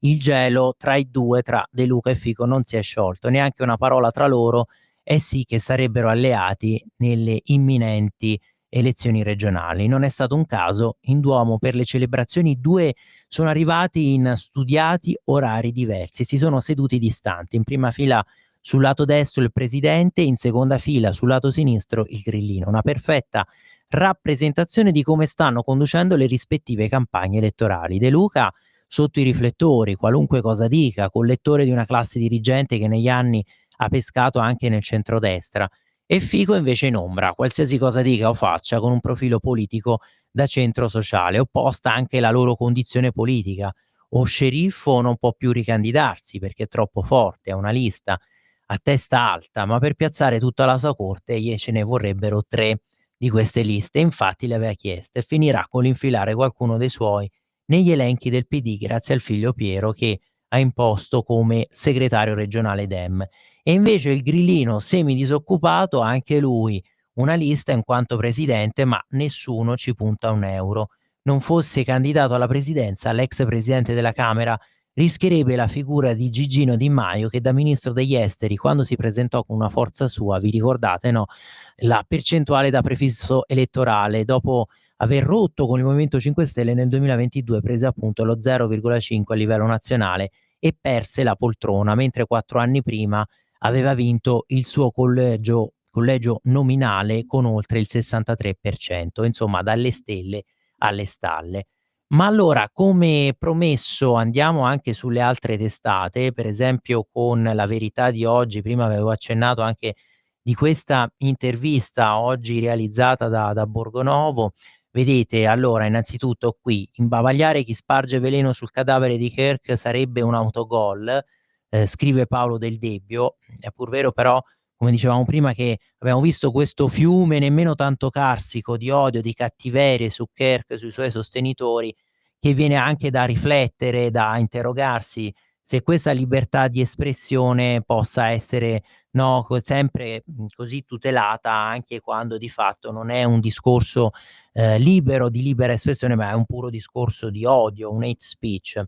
il gelo tra i due, tra De Luca e Fico, non si è sciolto, neanche una parola tra loro, e sì che sarebbero alleati nelle imminenti elezioni regionali. Non è stato un caso, in Duomo per le celebrazioni i due sono arrivati in studiati orari diversi, si sono seduti distanti, in prima fila sul lato destro il presidente, in seconda fila sul lato sinistro il grillino, una perfetta rappresentazione di come stanno conducendo le rispettive campagne elettorali. De Luca sotto i riflettori, qualunque cosa dica, collettore di una classe dirigente che negli anni ha pescato anche nel centrodestra, e Fico invece in ombra, qualsiasi cosa dica o faccia con un profilo politico da centro sociale, opposta anche la loro condizione politica. O sceriffo non può più ricandidarsi perché è troppo forte, ha una lista a testa alta, ma per piazzare tutta la sua corte ce ne vorrebbero 3 di queste liste, infatti le aveva chieste, e finirà con l'infilare qualcuno dei suoi negli elenchi del PD grazie al figlio Piero che ha imposto come segretario regionale Dem. E invece il grillino semidisoccupato, anche lui una lista in quanto presidente, ma nessuno ci punta un euro. Non fosse candidato alla presidenza, l'ex presidente della Camera rischierebbe la figura di Gigino Di Maio che da ministro degli esteri, quando si presentò con una forza sua, vi ricordate, no? La percentuale da prefisso elettorale, dopo aver rotto con il Movimento 5 Stelle nel 2022, prese appunto lo 0,5 a livello nazionale e perse la poltrona, mentre 4 anni prima aveva vinto il suo collegio nominale con oltre il 63%, insomma dalle stelle alle stalle. Ma allora, come promesso, andiamo anche sulle altre testate, per esempio con La Verità di oggi, prima avevo accennato anche di questa intervista oggi realizzata da Borgonovo. Vedete, allora, innanzitutto qui, imbavagliare chi sparge veleno sul cadavere di Kirk sarebbe un autogol, scrive Paolo Del Debbio. È pur vero però, come dicevamo prima, che abbiamo visto questo fiume nemmeno tanto carsico di odio, di cattiverie su Kirk, sui suoi sostenitori, che viene anche da riflettere, da interrogarsi se questa libertà di espressione possa essere sempre così tutelata, anche quando di fatto non è un discorso libero di libera espressione, ma è un puro discorso di odio, un hate speech.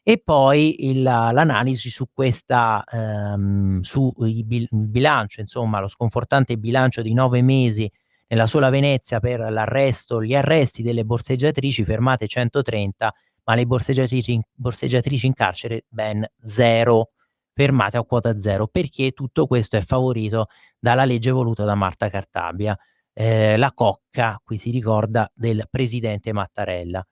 E poi l'analisi su questa il bilancio, insomma, lo sconfortante bilancio di 9 mesi nella sola Venezia per gli arresti delle borseggiatrici, fermate 130, ma le borseggiatrici in carcere ben 0, fermate a quota 0, perché tutto questo è favorito dalla legge voluta da Marta Cartabia, la cocca, qui si ricorda, del presidente Mattarella.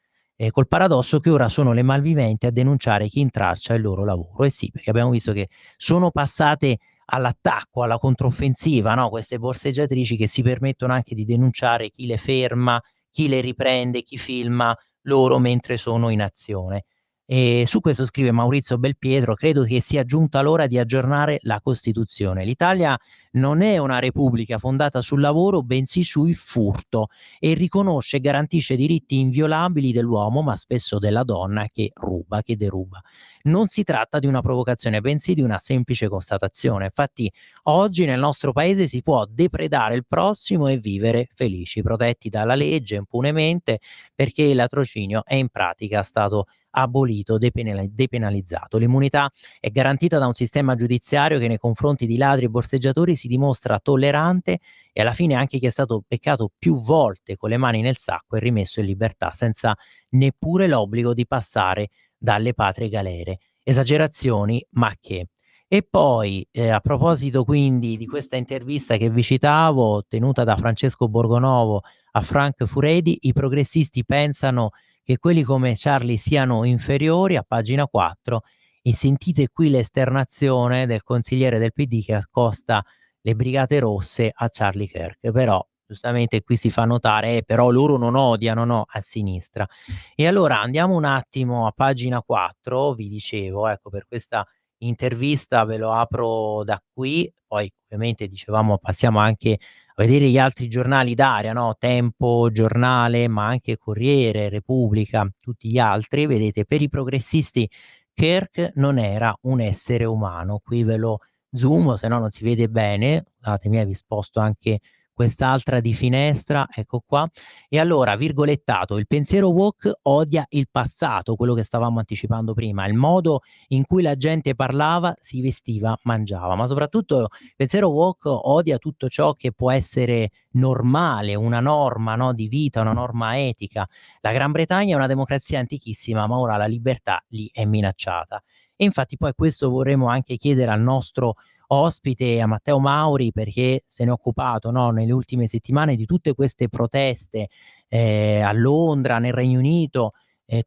Col paradosso che ora sono le malviventi a denunciare chi intralcia il loro lavoro. Sì, perché abbiamo visto che sono passate all'attacco, alla controffensiva, no? Queste borseggiatrici che si permettono anche di denunciare chi le ferma, chi le riprende, chi filma loro mentre sono in azione. E su questo scrive Maurizio Belpietro: credo che sia giunta l'ora di aggiornare la Costituzione. L'Italia non è una repubblica fondata sul lavoro, bensì sul furto, e riconosce e garantisce diritti inviolabili dell'uomo, ma spesso della donna, che ruba, che deruba. Non si tratta di una provocazione, bensì di una semplice constatazione. Infatti oggi nel nostro paese si può depredare il prossimo e vivere felici, protetti dalla legge impunemente, perché il latrocinio è in pratica stato abolito, depenalizzato. L'immunità è garantita da un sistema giudiziario che nei confronti di ladri e borseggiatori si dimostra tollerante, e alla fine anche chi è stato beccato più volte con le mani nel sacco è rimesso in libertà senza neppure l'obbligo di passare dalle patrie galere. Esagerazioni, ma che. E poi, a proposito quindi di questa intervista che vi citavo, tenuta da Francesco Borgonovo a Frank Furedi, i progressisti pensano che quelli come Charlie siano inferiori, a pagina 4, e sentite qui l'esternazione del consigliere del PD che accosta le Brigate Rosse a Charlie Kirk. Però giustamente qui si fa notare, però loro non odiano, no, a sinistra. E allora andiamo un attimo a pagina 4, vi dicevo, ecco, per questa intervista ve lo apro da qui, poi ovviamente dicevamo passiamo anche a vedere gli altri giornali d'area, no? Tempo, Giornale, ma anche Corriere, Repubblica, tutti gli altri. Vedete, per i progressisti Kirk non era un essere umano. Qui ve lo zoom, se no non si vede bene. Datemi, vi sposto anche quest'altra di finestra, ecco qua. E allora, virgolettato, il pensiero woke odia il passato, quello che stavamo anticipando prima, il modo in cui la gente parlava, si vestiva, mangiava, ma soprattutto il pensiero woke odia tutto ciò che può essere normale, una norma, no, di vita, una norma etica. La Gran Bretagna è una democrazia antichissima, ma ora la libertà lì è minacciata. E infatti poi questo vorremmo anche chiedere al nostro ospite, a Matteo Mauri, perché se ne è occupato, no, nelle ultime settimane di tutte queste proteste a Londra, nel Regno Unito,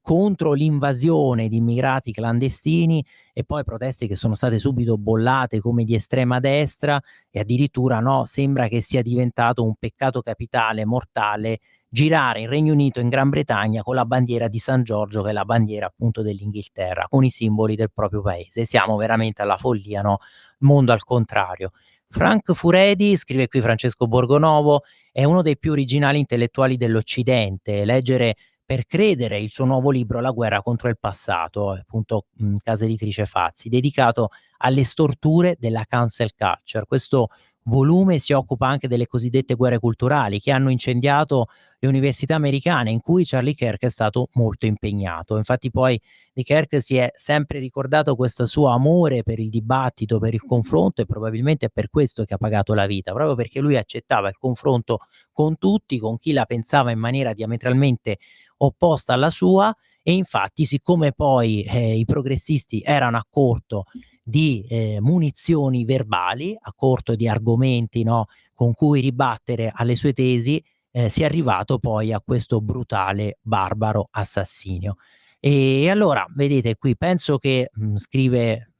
contro l'invasione di immigrati clandestini, e poi proteste che sono state subito bollate come di estrema destra, e addirittura, no, sembra che sia diventato un peccato capitale mortale girare in Regno Unito e in Gran Bretagna con la bandiera di San Giorgio, che è la bandiera appunto dell'Inghilterra, con i simboli del proprio paese. Siamo veramente alla follia, no? Mondo al contrario. Frank Furedi, scrive qui Francesco Borgonovo, è uno dei più originali intellettuali dell'Occidente. Leggere per credere il suo nuovo libro La guerra contro il passato, appunto casa editrice Fazzi, dedicato alle storture della cancel culture. Questo volume si occupa anche delle cosiddette guerre culturali che hanno incendiato le università americane, in cui Charlie Kirk è stato molto impegnato. Infatti poi di Kirk si è sempre ricordato questo suo amore per il dibattito, per il confronto, e probabilmente è per questo che ha pagato la vita, proprio perché lui accettava il confronto con tutti, con chi la pensava in maniera diametralmente opposta alla sua. E infatti, siccome poi i progressisti erano a corto di munizioni verbali, a corto di argomenti, no, con cui ribattere alle sue tesi, si è arrivato poi a questo brutale, barbaro assassinio. E allora, vedete qui, penso che scrive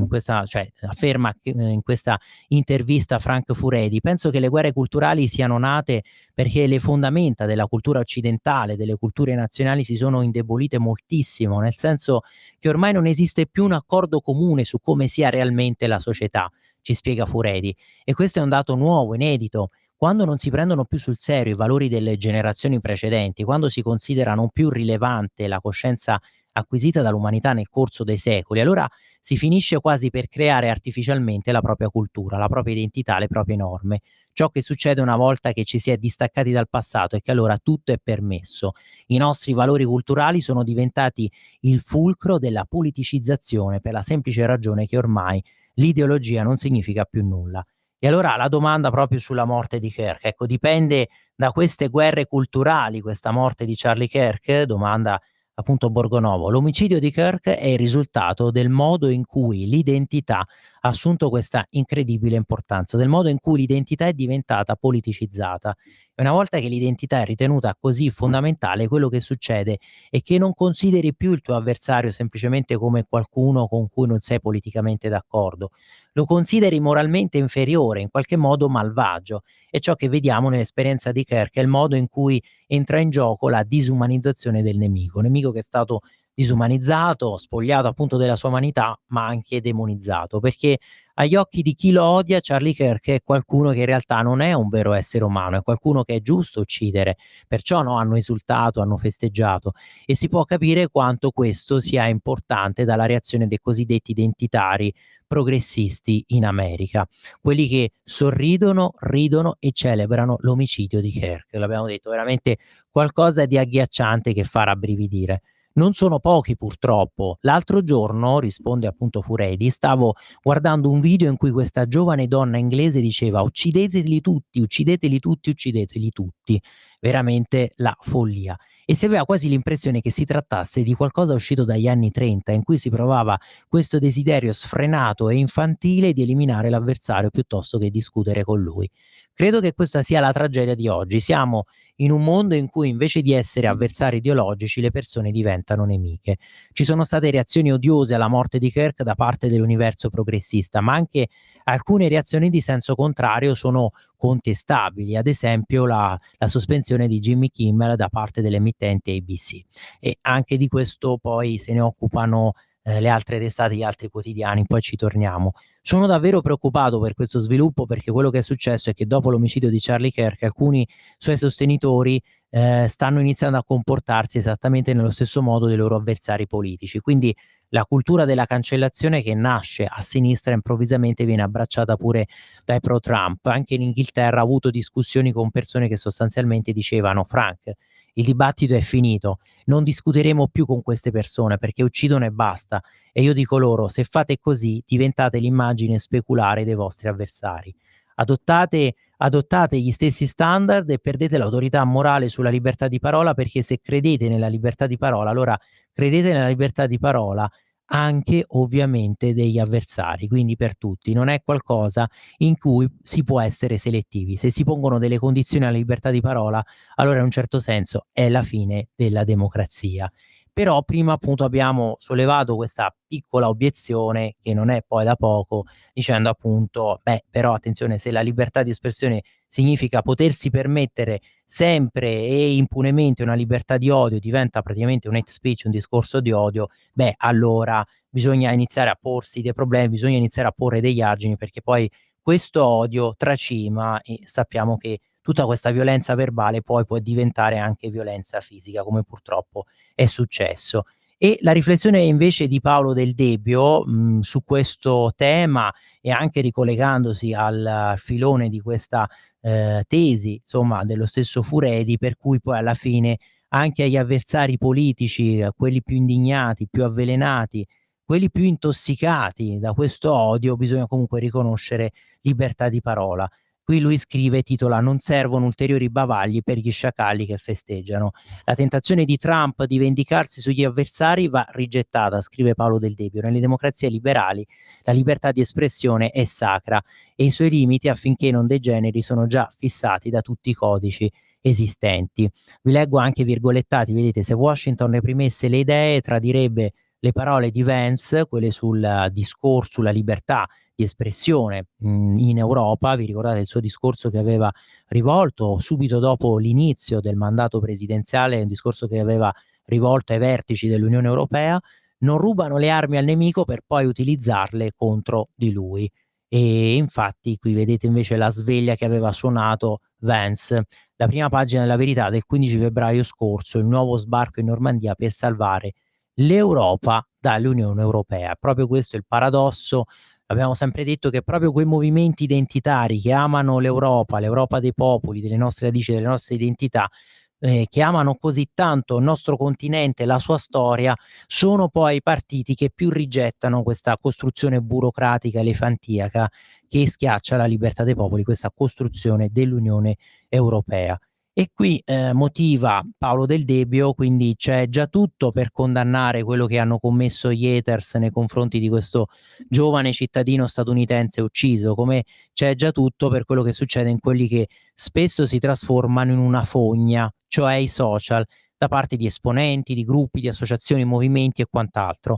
questa, cioè afferma in questa intervista Frank Furedi, penso che le guerre culturali siano nate perché le fondamenta della cultura occidentale, delle culture nazionali, si sono indebolite moltissimo, nel senso che ormai non esiste più un accordo comune su come sia realmente la società, ci spiega Furedi. E questo è un dato nuovo, inedito. Quando non si prendono più sul serio i valori delle generazioni precedenti, quando si considera non più rilevante la coscienza acquisita dall'umanità nel corso dei secoli, allora si finisce quasi per creare artificialmente la propria cultura, la propria identità, le proprie norme. Ciò che succede una volta che ci si è distaccati dal passato è che allora tutto è permesso. I nostri valori culturali sono diventati il fulcro della politicizzazione, per la semplice ragione che ormai l'ideologia non significa più nulla. E allora la domanda proprio sulla morte di Kirk, ecco, dipende da queste guerre culturali, questa morte di Charlie Kirk? Domanda appunto Borgonovo. L'omicidio di Kirk è il risultato del modo in cui l'identità ha assunto questa incredibile importanza, del modo in cui l'identità è diventata politicizzata. E una volta che l'identità è ritenuta così fondamentale, quello che succede è che non consideri più il tuo avversario semplicemente come qualcuno con cui non sei politicamente d'accordo, lo consideri moralmente inferiore, in qualche modo malvagio. E ciò che vediamo nell'esperienza di Kirk è il modo in cui entra in gioco la disumanizzazione del nemico che è stato disumanizzato, spogliato appunto della sua umanità, ma anche demonizzato, perché agli occhi di chi lo odia Charlie Kirk è qualcuno che in realtà non è un vero essere umano, è qualcuno che è giusto uccidere, perciò no, hanno esultato, hanno festeggiato, e si può capire quanto questo sia importante dalla reazione dei cosiddetti identitari progressisti in America, quelli che sorridono, ridono e celebrano l'omicidio di Kirk. L'abbiamo detto, veramente qualcosa di agghiacciante che fa rabbrividire. Non sono pochi purtroppo. L'altro giorno, risponde appunto Furedi, stavo guardando un video in cui questa giovane donna inglese diceva uccideteli tutti, uccideteli tutti, uccideteli tutti. Veramente la follia. E si aveva quasi l'impressione che si trattasse di qualcosa uscito dagli anni 30, in cui si provava questo desiderio sfrenato e infantile di eliminare l'avversario piuttosto che discutere con lui. Credo che questa sia la tragedia di oggi. Siamo in un mondo in cui invece di essere avversari ideologici le persone diventano nemiche. Ci sono state reazioni odiose alla morte di Kirk da parte dell'universo progressista, ma anche alcune reazioni di senso contrario sono contestabili, ad esempio la sospensione di Jimmy Kimmel da parte dell'emittente ABC, e anche di questo poi se ne occupano le altre testate, gli altri quotidiani, poi ci torniamo. Sono davvero preoccupato per questo sviluppo, perché quello che è successo è che dopo l'omicidio di Charlie Kirk alcuni suoi sostenitori stanno iniziando a comportarsi esattamente nello stesso modo dei loro avversari politici, quindi la cultura della cancellazione che nasce a sinistra improvvisamente viene abbracciata pure dai pro-Trump. Anche in Inghilterra ho avuto discussioni con persone che sostanzialmente dicevano: Frank, il dibattito è finito, non discuteremo più con queste persone perché uccidono e basta. E io dico loro: se fate così diventate l'immagine speculare dei vostri avversari. Adottate gli stessi standard e perdete l'autorità morale sulla libertà di parola, perché se credete nella libertà di parola, allora credete nella libertà di parola anche ovviamente degli avversari, quindi per tutti. Non è qualcosa in cui si può essere selettivi. Se si pongono delle condizioni alla libertà di parola, allora in un certo senso è la fine della democrazia. Però prima appunto abbiamo sollevato questa piccola obiezione, che non è poi da poco, dicendo appunto, però attenzione, se la libertà di espressione significa potersi permettere sempre e impunemente una libertà di odio, diventa praticamente un hate speech, un discorso di odio, allora bisogna iniziare a porsi dei problemi, bisogna iniziare a porre degli argini, perché poi questo odio tracima e sappiamo che tutta questa violenza verbale poi può diventare anche violenza fisica, come purtroppo è successo. E la riflessione invece di Paolo Del Debbio su questo tema, e anche ricollegandosi al filone di questa tesi, insomma, dello stesso Furedi, per cui poi alla fine anche agli avversari politici, a quelli più indignati, più avvelenati, quelli più intossicati da questo odio, bisogna comunque riconoscere libertà di parola. Qui lui scrive, titola: non servono ulteriori bavagli per gli sciacalli che festeggiano. La tentazione di Trump di vendicarsi sugli avversari va rigettata, scrive Paolo Del Debbio. Nelle democrazie liberali la libertà di espressione è sacra e i suoi limiti, affinché non degeneri, sono già fissati da tutti i codici esistenti. Vi leggo anche virgolettati, vedete: se Washington reprimesse le idee tradirebbe le parole di Vance, quelle sul discorso, sulla libertà di espressione in Europa. Vi ricordate il suo discorso che aveva rivolto subito dopo l'inizio del mandato presidenziale, un discorso che aveva rivolto ai vertici dell'Unione Europea: non rubano le armi al nemico per poi utilizzarle contro di lui. E infatti qui vedete invece la sveglia che aveva suonato Vance. La prima pagina della Verità del 15 febbraio scorso: il nuovo sbarco in Normandia per salvare l'Europa dall'Unione Europea. Proprio questo è il paradosso. Abbiamo sempre detto che proprio quei movimenti identitari che amano l'Europa dei popoli, delle nostre radici, delle nostre identità, che amano così tanto il nostro continente, la sua storia, sono poi i partiti che più rigettano questa costruzione burocratica elefantiaca che schiaccia la libertà dei popoli, questa costruzione dell'Unione Europea. E qui motiva Paolo Del Debbio, quindi c'è già tutto per condannare quello che hanno commesso gli haters nei confronti di questo giovane cittadino statunitense ucciso, come c'è già tutto per quello che succede in quelli che spesso si trasformano in una fogna, cioè i social, da parte di esponenti, di gruppi, di associazioni, movimenti e quant'altro.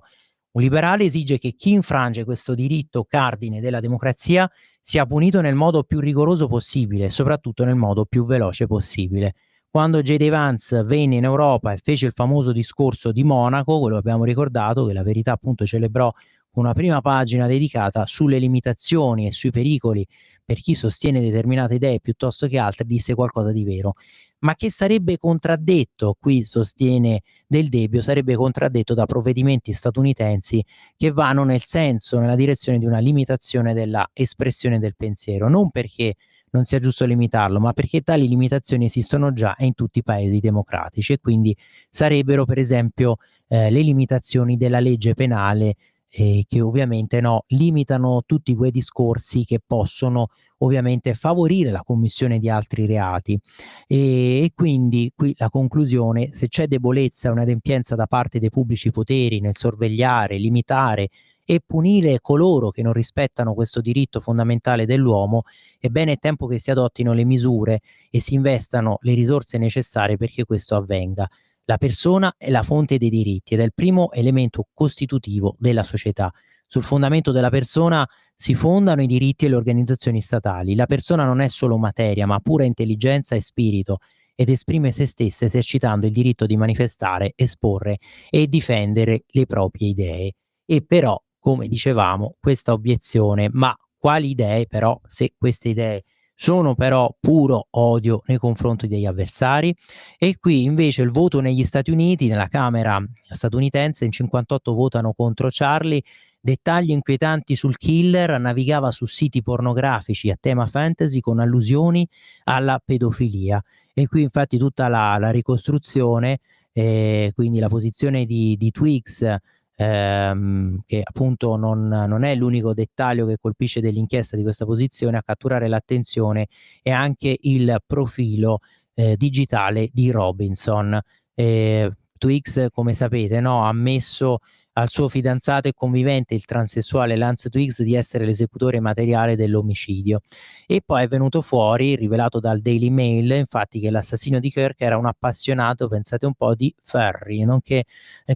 Un liberale esige che chi infrange questo diritto cardine della democrazia sia punito nel modo più rigoroso possibile e soprattutto nel modo più veloce possibile. Quando J.D. Vance venne in Europa e fece il famoso discorso di Monaco, quello che abbiamo ricordato, che La Verità appunto celebrò con una prima pagina dedicata sulle limitazioni e sui pericoli per chi sostiene determinate idee piuttosto che altre, disse qualcosa di vero, ma che sarebbe contraddetto, qui sostiene Del Debbio, sarebbe contraddetto da provvedimenti statunitensi che vanno nel senso, nella direzione di una limitazione della espressione del pensiero, non perché non sia giusto limitarlo, ma perché tali limitazioni esistono già in tutti i paesi democratici e quindi sarebbero per esempio le limitazioni della legge penale che ovviamente limitano tutti quei discorsi che possono ovviamente favorire la commissione di altri reati e quindi qui la conclusione: se c'è debolezza e un'adempienza da parte dei pubblici poteri nel sorvegliare, limitare e punire coloro che non rispettano questo diritto fondamentale dell'uomo, ebbene è tempo che si adottino le misure e si investano le risorse necessarie perché questo avvenga. La persona è la fonte dei diritti ed è il primo elemento costitutivo della società. Sul fondamento della persona si fondano i diritti e le organizzazioni statali. La persona non è solo materia, ma pura intelligenza e spirito, ed esprime se stessa esercitando il diritto di manifestare, esporre e difendere le proprie idee. E però, come dicevamo, questa obiezione, ma quali idee però, se queste idee sono però puro odio nei confronti degli avversari? E qui invece il voto negli Stati Uniti, nella Camera statunitense, in 58 votano contro Charlie. Dettagli inquietanti sul killer: navigava su siti pornografici a tema fantasy con allusioni alla pedofilia. E qui infatti tutta la ricostruzione, quindi la posizione di Twigs, che appunto non è l'unico dettaglio che colpisce dell'inchiesta di questa posizione, a catturare l'attenzione è anche il profilo digitale di Robinson. Twigs, come sapete, ha ammesso al suo fidanzato e convivente, il transessuale Lance Twigs, di essere l'esecutore materiale dell'omicidio. E poi è venuto fuori, rivelato dal Daily Mail, infatti, che l'assassino di Kirk era un appassionato, pensate un po', di furry, nonché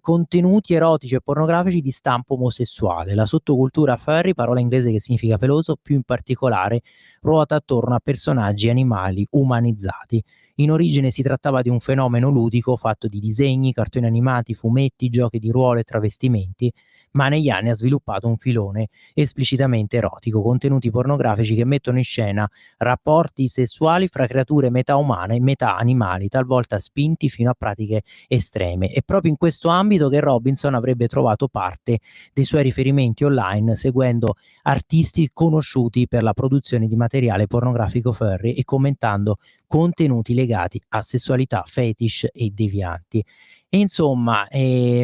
contenuti erotici e pornografici di stampo omosessuale. La sottocultura furry, parola inglese che significa peloso, più in particolare ruota attorno a personaggi animali umanizzati. In origine si trattava di un fenomeno ludico fatto di disegni, cartoni animati, fumetti, giochi di ruolo e travestimenti, ma negli anni ha sviluppato un filone esplicitamente erotico, contenuti pornografici che mettono in scena rapporti sessuali fra creature metà umane e metà animali, talvolta spinti fino a pratiche estreme. È proprio in questo ambito che Robinson avrebbe trovato parte dei suoi riferimenti online, seguendo artisti conosciuti per la produzione di materiale pornografico furry e commentando contenuti legati a sessualità fetish e devianti. E insomma,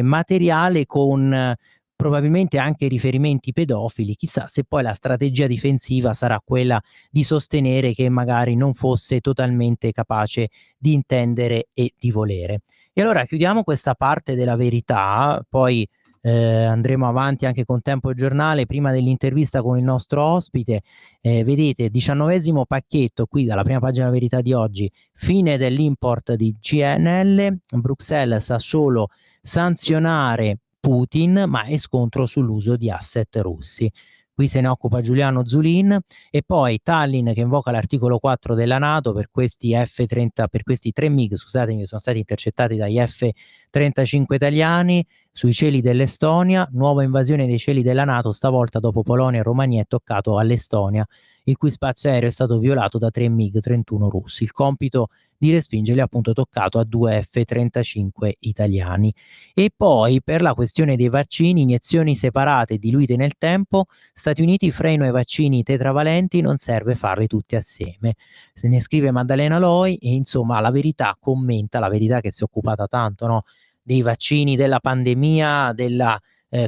materiale con probabilmente anche riferimenti pedofili. Chissà se poi la strategia difensiva sarà quella di sostenere che magari non fosse totalmente capace di intendere e di volere. E allora chiudiamo questa parte della verità, poi andremo avanti anche con Tempo e Giornale. Prima dell'intervista con il nostro ospite, vedete, 19° pacchetto qui dalla prima pagina della Verità di oggi: fine dell'import di CNL, Bruxelles sa solo sanzionare Putin, ma è scontro sull'uso di asset russi. Qui se ne occupa Giuliano Zulin. E poi Tallinn che invoca l'articolo 4 della NATO per questi F-30, per questi 3 MiG, scusatemi, che sono stati intercettati dagli F-35 italiani sui cieli dell'Estonia. Nuova invasione dei cieli della NATO, stavolta dopo Polonia e Romania è toccato all'Estonia, il cui spazio aereo è stato violato da 3 MiG-31 russi. Il compito di respingerli è appunto toccato a 2 F-35 italiani. E poi, per la questione dei vaccini, iniezioni separate diluite nel tempo, Stati Uniti, freno ai vaccini tetravalenti, non serve farli tutti assieme. Se ne scrive Maddalena Loi. E insomma La Verità commenta, La Verità che si è occupata tanto dei vaccini, della pandemia, della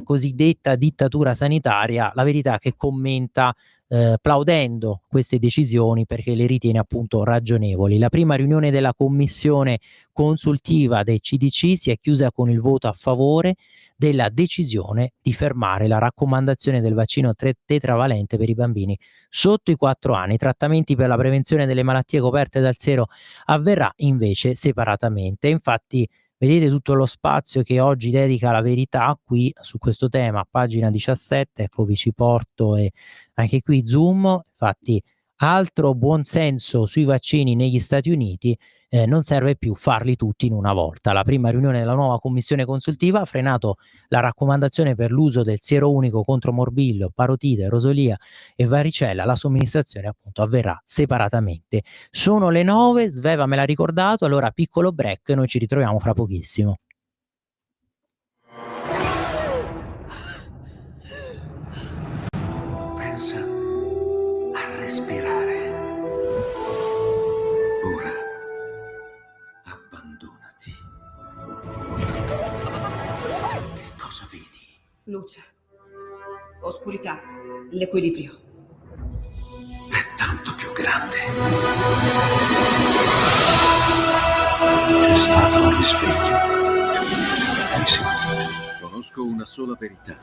cosiddetta dittatura sanitaria, La Verità che commenta plaudendo queste decisioni perché le ritiene appunto ragionevoli. La prima riunione della commissione consultiva del CDC si è chiusa con il voto a favore della decisione di fermare la raccomandazione del vaccino tetravalente per i bambini sotto i 4 anni. I trattamenti per la prevenzione delle malattie coperte dal sero avverrà invece separatamente. Infatti vedete tutto lo spazio che oggi dedica La Verità qui su questo tema, pagina 17, ecco vi ci porto, e anche qui zoom. Infatti altro buonsenso sui vaccini negli Stati Uniti, non serve più farli tutti in una volta. La prima riunione della nuova commissione consultiva ha frenato la raccomandazione per l'uso del siero unico contro morbillo, parotite, rosolia e varicella. La somministrazione appunto avverrà separatamente. Sono le 9, Sveva me l'ha ricordato, allora piccolo break, noi ci ritroviamo fra pochissimo. Pensa a respirare. Ora abbandonati. Che cosa vedi? Luce, oscurità, l'equilibrio. È tanto più grande. È stato un risveglio. Hai sentito? Conosco una sola verità.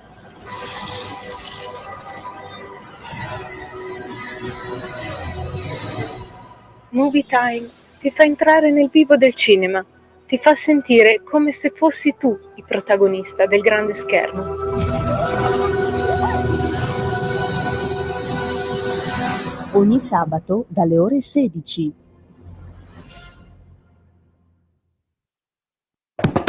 Movie Time ti fa entrare nel vivo del cinema, ti fa sentire come se fossi tu il protagonista del grande schermo. Ogni sabato dalle ore 16.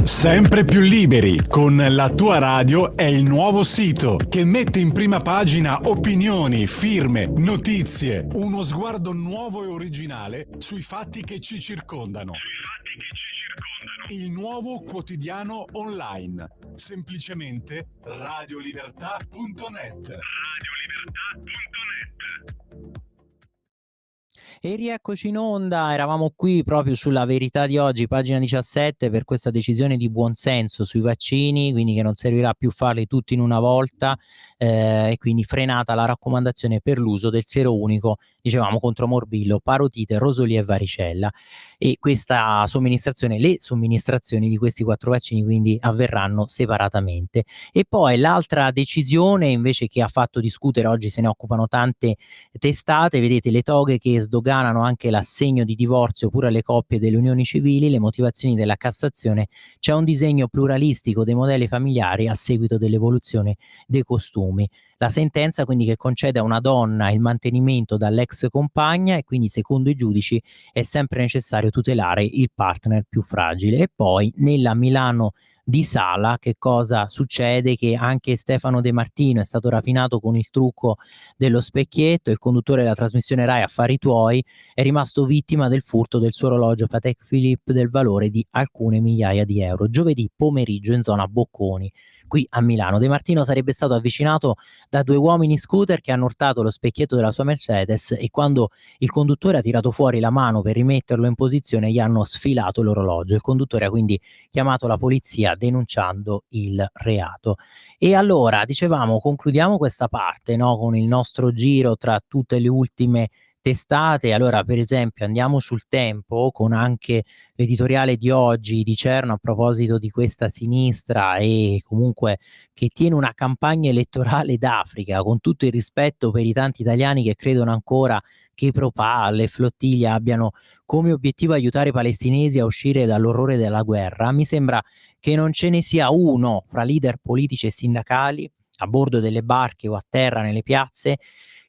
Sempre più liberi con La Tua Radio è il nuovo sito che mette in prima pagina opinioni, firme, notizie, uno sguardo nuovo e originale sui fatti che ci circondano. Il nuovo quotidiano online, semplicemente radiolibertà.net. E rieccoci in onda, eravamo qui proprio sulla Verità di oggi, pagina 17, per questa decisione di buonsenso sui vaccini, quindi che non servirà più farli tutti in una volta, e quindi frenata la raccomandazione per l'uso del siero unico, dicevamo, contro morbillo, parotite, rosolia e varicella. E questa somministrazione, le somministrazioni di questi 4 vaccini quindi avverranno separatamente. E poi l'altra decisione invece che ha fatto discutere, oggi se ne occupano tante testate, vedete le toghe che sdoganano anche l'assegno di divorzio pure alle coppie delle unioni civili, le motivazioni della Cassazione, c'è un disegno pluralistico dei modelli familiari a seguito dell'evoluzione dei costumi. La sentenza quindi che concede a una donna il mantenimento dall'ex compagna e quindi secondo i giudici è sempre necessario tutelare il partner più fragile. E poi nella Milano di Sala che cosa succede? Che anche Stefano De Martino è stato rapinato con il trucco dello specchietto, il conduttore della trasmissione Rai Affari Tuoi è rimasto vittima del furto del suo orologio Patek Philippe del valore di alcune migliaia di euro. Giovedì pomeriggio in zona Bocconi, qui a Milano. De Martino sarebbe stato avvicinato da 2 uomini scooter che hanno urtato lo specchietto della sua Mercedes e quando il conduttore ha tirato fuori la mano per rimetterlo in posizione gli hanno sfilato l'orologio. Il conduttore ha quindi chiamato la polizia denunciando il reato. E allora, dicevamo, concludiamo questa parte, no, con il nostro giro tra tutte le ultime testate. Allora, per esempio, andiamo sul Tempo con anche l'editoriale di oggi di Cerno a proposito di questa sinistra e comunque che tiene una campagna elettorale d'Africa, con tutto il rispetto per i tanti italiani che credono ancora che i Pro-Pal e Flottiglia abbiano come obiettivo aiutare i palestinesi a uscire dall'orrore della guerra. Mi sembra che non ce ne sia uno fra leader politici e sindacali a bordo delle barche o a terra nelle piazze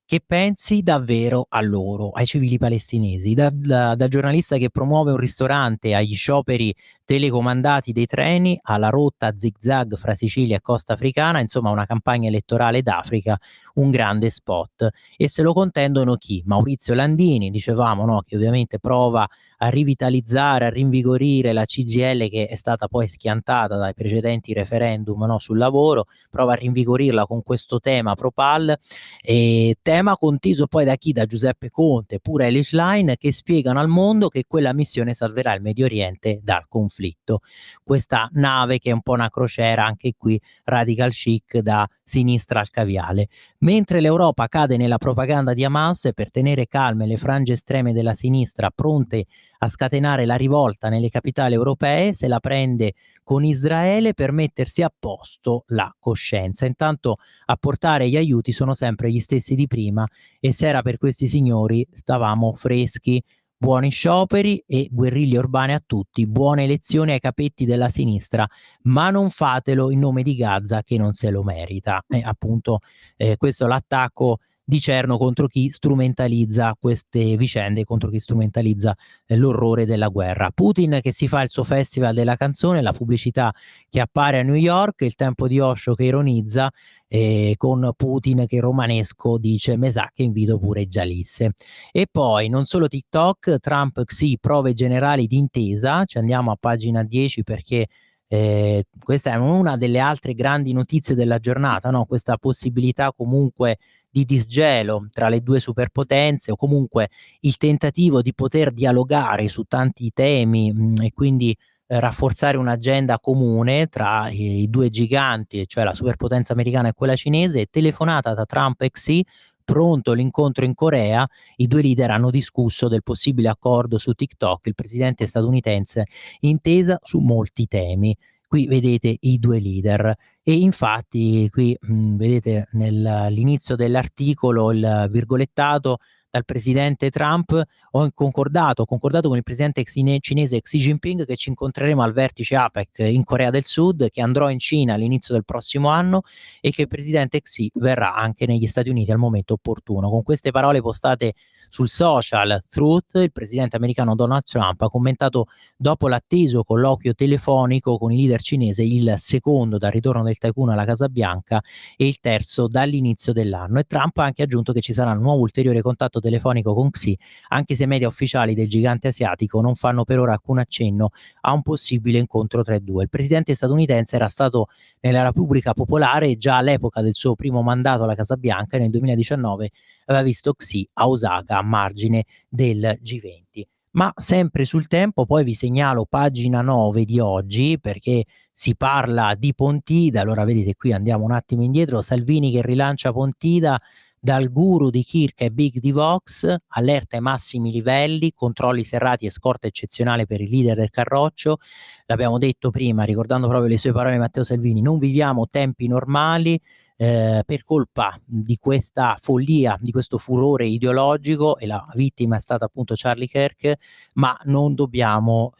che pensi davvero a loro, ai civili palestinesi, dal giornalista che promuove un ristorante agli scioperi telecomandati dei treni alla rotta zigzag fra Sicilia e costa africana, insomma una campagna elettorale d'Africa, un grande spot. E se lo contendono chi? Maurizio Landini, dicevamo, no, che ovviamente prova a rivitalizzare, a rinvigorire la CGIL che è stata poi schiantata dai precedenti referendum, no, sul lavoro, prova a rinvigorirla con questo tema Pro-Pal, e tema condiviso poi da chi? Da Giuseppe Conte, pure Elish Line, che spiegano al mondo che quella missione salverà il Medio Oriente dal conflitto. conflitto. Questa nave che è un po' una crociera, anche qui radical chic da sinistra al caviale. Mentre l'Europa cade nella propaganda di Hamas per tenere calme le frange estreme della sinistra pronte a scatenare la rivolta nelle capitali europee, se la prende con Israele per mettersi a posto la coscienza. Intanto a portare gli aiuti sono sempre gli stessi di prima, e se era per questi signori stavamo freschi. Buoni scioperi e guerriglie urbane a tutti, buone elezioni ai capetti della sinistra, ma non fatelo in nome di Gaza che non se lo merita. Appunto questo è l'attacco di Cerno contro chi strumentalizza queste vicende, contro chi strumentalizza l'orrore della guerra. Putin che si fa il suo festival della canzone, la pubblicità che appare a New York, il tempo di Osho che ironizza, con Putin che romanesco dice "me sa che invito pure Gialisse". E poi non solo TikTok, Trump Xi prove generali d'intesa, ci andiamo a pagina 10 perché questa è una delle altre grandi notizie della giornata, no? Questa possibilità comunque di disgelo tra le due superpotenze, o comunque il tentativo di poter dialogare su tanti temi e quindi rafforzare un'agenda comune tra i due giganti, cioè la superpotenza americana e quella cinese. Telefonata da Trump e Xi, pronto l'incontro in Corea, i due leader hanno discusso del possibile accordo su TikTok, il presidente statunitense intesa su molti temi. Qui vedete i due leader e infatti qui vedete nell'inizio dell'articolo il virgolettato dal presidente Trump: ho concordato con il presidente cinese Xi Jinping che ci incontreremo al vertice APEC in Corea del Sud, che andrò in Cina all'inizio del prossimo anno e che il presidente Xi verrà anche negli Stati Uniti al momento opportuno. Con queste parole postate sul social Truth, il presidente americano Donald Trump ha commentato dopo l'atteso colloquio telefonico con i leader cinese, il secondo dal ritorno del tycoon alla Casa Bianca e il terzo dall'inizio dell'anno, e Trump ha anche aggiunto che ci sarà un nuovo ulteriore contatto telefonico con Xi, anche se media ufficiali del gigante asiatico non fanno per ora alcun accenno a un possibile incontro tra i due. Il presidente statunitense era stato nella Repubblica Popolare già all'epoca del suo primo mandato alla Casa Bianca e nel 2019 aveva visto Xi a Osaka a margine del G20. Ma sempre sul tempo, poi vi segnalo pagina 9 di oggi perché si parla di Pontida. Allora vedete qui, andiamo un attimo indietro, Salvini che rilancia Pontida, dal guru di Kirk e Big di Vox, allerta ai massimi livelli, controlli serrati e scorta eccezionale per i leader del Carroccio. L'abbiamo detto prima, ricordando proprio le sue parole di Matteo Salvini: non viviamo tempi normali per colpa di questa follia, di questo furore ideologico, e la vittima è stata appunto Charlie Kirk, ma non dobbiamo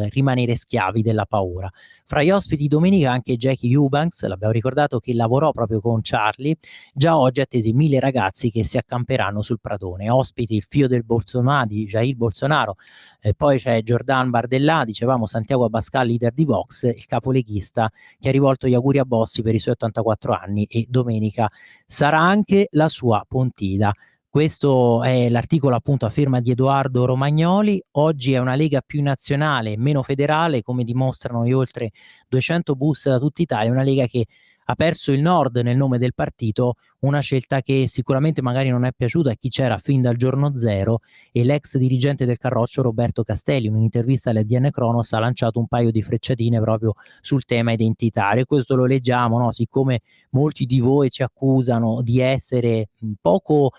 rimanere schiavi della paura. Fra gli ospiti domenica anche Jackie Eubanks, l'abbiamo ricordato, che lavorò proprio con Charlie. Già oggi attesi 1000 ragazzi che si accamperanno sul Pratone. Ospiti il figlio del Bolsonaro, di Jair Bolsonaro, poi c'è Jordan Bardella, dicevamo Santiago Abascal, leader di Vox, il capoleghista che ha rivolto gli auguri a Bossi per i suoi 84 anni, e domenica sarà anche la sua Pontida. Questo è l'articolo appunto a firma di Edoardo Romagnoli. Oggi è una Lega più nazionale, meno federale, come dimostrano gli oltre 200 bus da tutta Italia, una Lega che ha perso il nord nel nome del partito, una scelta che sicuramente magari non è piaciuta a chi c'era fin dal giorno zero, e l'ex dirigente del Carroccio Roberto Castelli in un'intervista all'ADN Cronos ha lanciato un paio di frecciatine proprio sul tema identitario. Questo lo leggiamo, no? Siccome molti di voi ci accusano di essere poco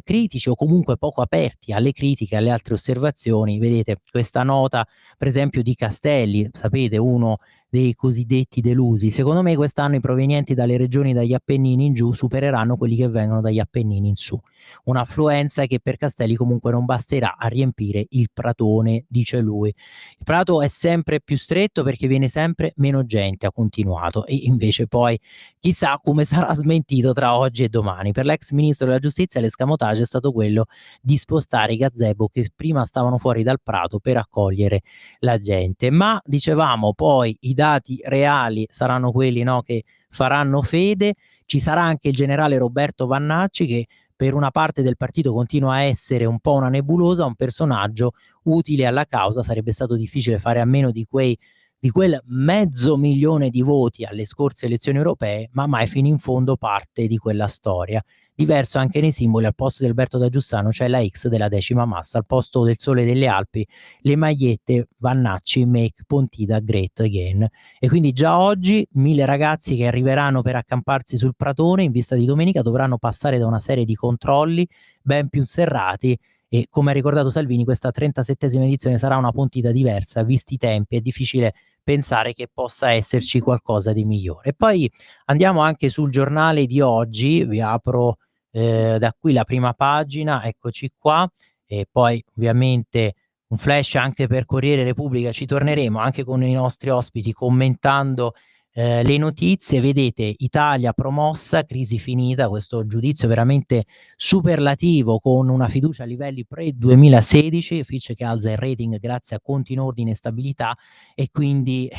critici o comunque poco aperti alle critiche, alle altre osservazioni, vedete questa nota per esempio di Castelli, sapete, uno dei cosiddetti delusi. Secondo me quest'anno i provenienti dalle regioni dagli Appennini in giù supereranno quelli che vengono dagli Appennini in su. Un'affluenza che per Castelli comunque non basterà a riempire il Pratone, dice lui. Il Prato è sempre più stretto perché viene sempre meno gente, ha continuato, e invece poi chissà come sarà smentito tra oggi e domani. Per l'ex ministro della giustizia l'escamotage è stato quello di spostare i gazebo che prima stavano fuori dal Prato per accogliere la gente. Ma dicevamo poi i dati reali saranno quelli, no, che faranno fede. Ci sarà anche il generale Roberto Vannacci, che per una parte del partito continua a essere un po' una nebulosa, un personaggio utile alla causa. Sarebbe stato difficile fare a meno di quei di quel 500.000 di voti alle scorse elezioni europee, ma mai fino in fondo parte di quella storia. Diverso anche nei simboli, al posto di Alberto da Giussano c'è la X della 10ª massa, al posto del sole delle Alpi le magliette Vannacci Make Pontida Great Again. E quindi già oggi 1.000 ragazzi che arriveranno per accamparsi sul Pratone in vista di domenica dovranno passare da una serie di controlli ben più serrati e, come ha ricordato Salvini, questa 37ª edizione sarà una Pontida diversa, visti i tempi, è difficile pensare che possa esserci qualcosa di migliore. E poi andiamo anche sul giornale di oggi, vi apro da qui la prima pagina, eccoci qua, e poi ovviamente un flash anche per Corriere Repubblica, ci torneremo anche con i nostri ospiti commentando le notizie. Vedete, Italia promossa, crisi finita, questo giudizio veramente superlativo con una fiducia a livelli pre-2016, Fitch che alza il rating grazie a conti in ordine e stabilità, e quindi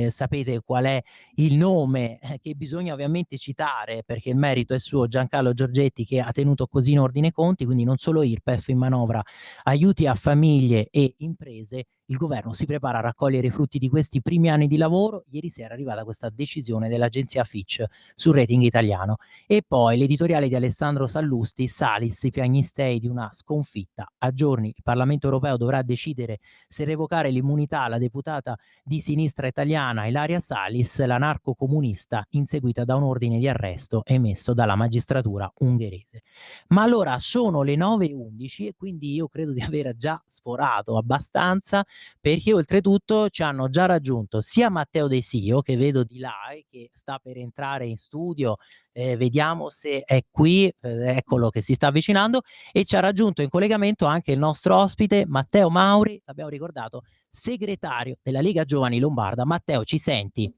sapete qual è il nome che bisogna ovviamente citare perché il merito è suo, Giancarlo Giorgetti, che ha tenuto così in ordine i conti, quindi non solo IRPEF in manovra, aiuti a famiglie e imprese. Il governo si prepara a raccogliere i frutti di questi primi anni di lavoro. Ieri sera è arrivata questa decisione dell'agenzia Fitch sul rating italiano. E poi l'editoriale di Alessandro Sallusti, Salis, i piagnistei di una sconfitta. A giorni il Parlamento europeo dovrà decidere se revocare l'immunità alla deputata di sinistra italiana Ilaria Salis, la narcocomunista inseguita da un ordine di arresto emesso dalla magistratura ungherese. Ma allora sono le 9:11 e quindi io credo di aver già sforato abbastanza, perché oltretutto ci hanno già raggiunto sia Matteo De Sio, che vedo di là e che sta per entrare in studio, vediamo se è qui, eccolo che si sta avvicinando, e ci ha raggiunto in collegamento anche il nostro ospite Matteo Mauri, l'abbiamo ricordato, segretario della Lega Giovani Lombarda. Matteo, ci senti?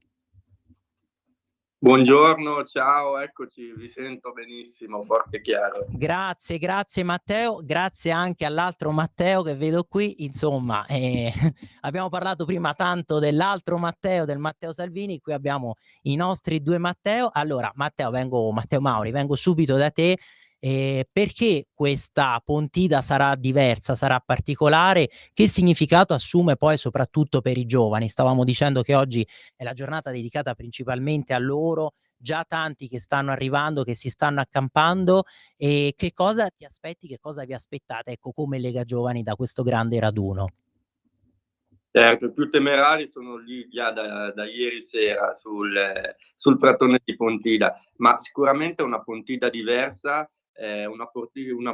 Buongiorno, ciao, eccoci, vi sento benissimo, forte e chiaro. Grazie Matteo, grazie anche all'altro Matteo che vedo qui, insomma, abbiamo parlato prima tanto dell'altro Matteo, del Matteo Salvini, qui abbiamo i nostri due Matteo. Allora Matteo Mauri, vengo subito da te. Perché questa Pontida sarà diversa, sarà particolare? Che significato assume poi soprattutto per i giovani? Stavamo dicendo che oggi è la giornata dedicata principalmente a loro, già tanti che stanno arrivando, che si stanno accampando, e che cosa ti aspetti, che cosa vi aspettate, ecco, come Lega Giovani da questo grande raduno? Certo, i più temerari sono lì già da ieri sera sul Pratone di Pontida, ma sicuramente una Pontida diversa, una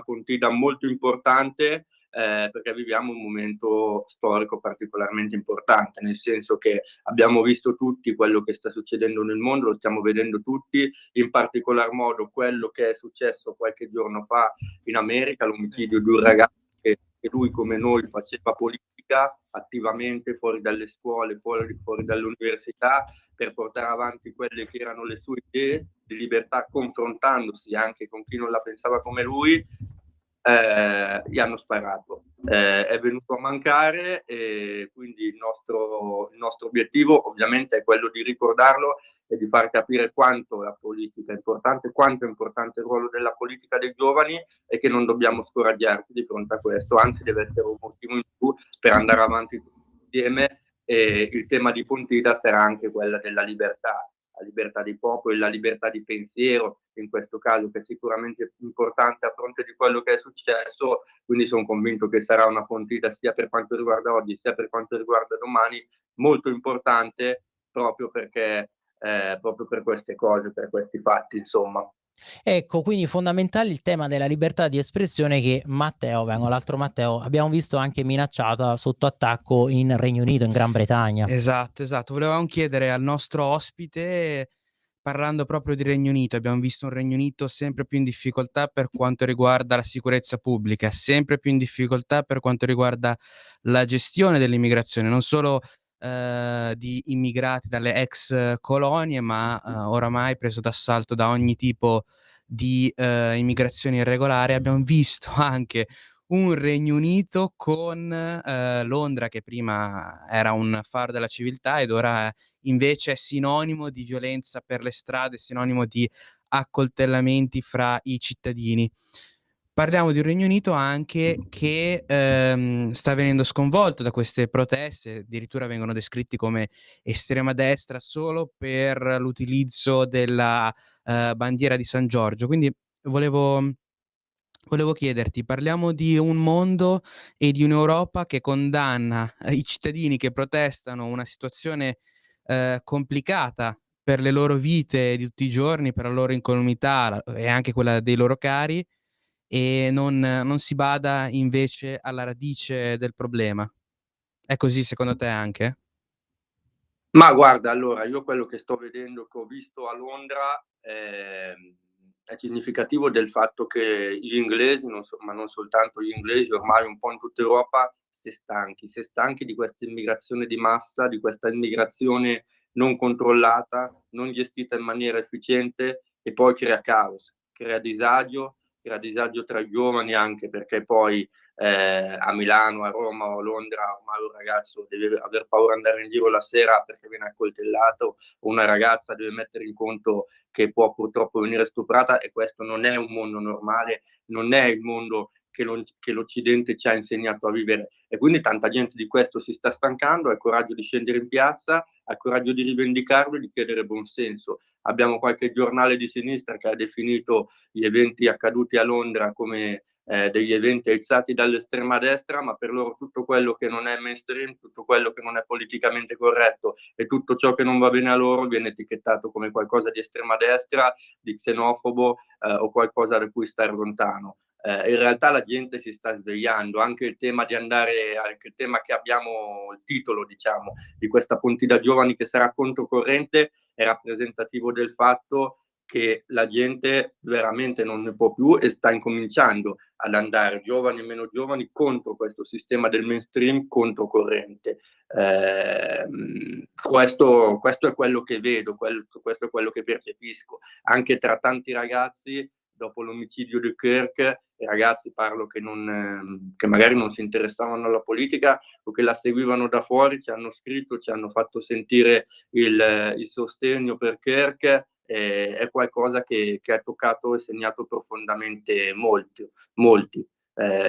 Pontida molto importante, perché viviamo un momento storico particolarmente importante, nel senso che abbiamo visto tutti quello che sta succedendo nel mondo, lo stiamo vedendo tutti, in particolar modo quello che è successo qualche giorno fa in America, l'omicidio di un ragazzo che lui come noi faceva politica attivamente fuori dalle scuole, fuori dalle università, per portare avanti quelle che erano le sue idee di libertà, confrontandosi anche con chi non la pensava come lui. Gli hanno sparato, è venuto a mancare, e quindi il nostro obiettivo ovviamente è quello di ricordarlo e di far capire quanto la politica è importante, quanto è importante il ruolo della politica dei giovani, e che non dobbiamo scoraggiarci di fronte a questo, anzi deve essere un motivo in più per andare avanti tutti insieme. E il tema di Pontida sarà anche quella della libertà, la libertà dei popoli, la libertà di pensiero, in questo caso, che è sicuramente importante a fronte di quello che è successo. Quindi sono convinto che sarà una Pontida, sia per quanto riguarda oggi sia per quanto riguarda domani, molto importante, proprio perché proprio per queste cose, per questi fatti, insomma. Ecco, quindi fondamentale il tema della libertà di espressione, che l'altro Matteo, abbiamo visto anche minacciata sotto attacco in Regno Unito, in Gran Bretagna. Esatto. Volevamo chiedere al nostro ospite, parlando proprio di Regno Unito, abbiamo visto un Regno Unito sempre più in difficoltà per quanto riguarda la sicurezza pubblica, sempre più in difficoltà per quanto riguarda la gestione dell'immigrazione, non solo di immigrati dalle ex colonie, ma oramai preso d'assalto da ogni tipo di immigrazione irregolare. Abbiamo visto anche un Regno Unito con Londra, che prima era un faro della civiltà ed ora invece è sinonimo di violenza per le strade, sinonimo di accoltellamenti fra i cittadini. parliamo di un Regno Unito anche che sta venendo sconvolto da queste proteste, addirittura vengono descritti come estrema destra solo per l'utilizzo della bandiera di San Giorgio. Quindi volevo chiederti, parliamo di un mondo e di un'Europa che condanna i cittadini che protestano una situazione complicata per le loro vite di tutti i giorni, per la loro incolumità e anche quella dei loro cari, e non si bada invece alla radice del problema. È così secondo te anche? Ma guarda, allora, io quello che sto vedendo, che ho visto a Londra, è significativo del fatto che gli inglesi, ma non soltanto gli inglesi, ormai un po' in tutta Europa, si è stanchi di questa immigrazione di massa, di questa immigrazione non controllata, non gestita in maniera efficiente, e poi crea caos, crea disagio tra i giovani, anche perché poi a Milano, a Roma o a Londra ormai un ragazzo deve aver paura di andare in giro la sera perché viene accoltellato, o una ragazza deve mettere in conto che può purtroppo venire stuprata, e questo non è un mondo normale, non è il mondo che l'Occidente ci ha insegnato a vivere, e quindi tanta gente di questo si sta stancando, ha il coraggio di scendere in piazza, ha il coraggio di rivendicarlo e di chiedere buonsenso. Abbiamo qualche giornale di sinistra che ha definito gli eventi accaduti a Londra come degli eventi aizzati dall'estrema destra, ma per loro tutto quello che non è mainstream, tutto quello che non è politicamente corretto e tutto ciò che non va bene a loro viene etichettato come qualcosa di estrema destra, di xenofobo o qualcosa da cui stare lontano. In realtà la gente si sta svegliando, anche il tema che abbiamo, il titolo diciamo di questa Pontida Giovani che sarà controcorrente, è rappresentativo del fatto che la gente veramente non ne può più e sta incominciando ad andare, giovani e meno giovani, contro questo sistema del mainstream controcorrente. Questo è quello che vedo, questo è quello che percepisco. Anche tra tanti ragazzi, dopo l'omicidio di Kirk, i ragazzi parlo che magari non si interessavano alla politica o che la seguivano da fuori, ci hanno scritto, ci hanno fatto sentire il sostegno per Kirk. È qualcosa che ha toccato e segnato profondamente molti.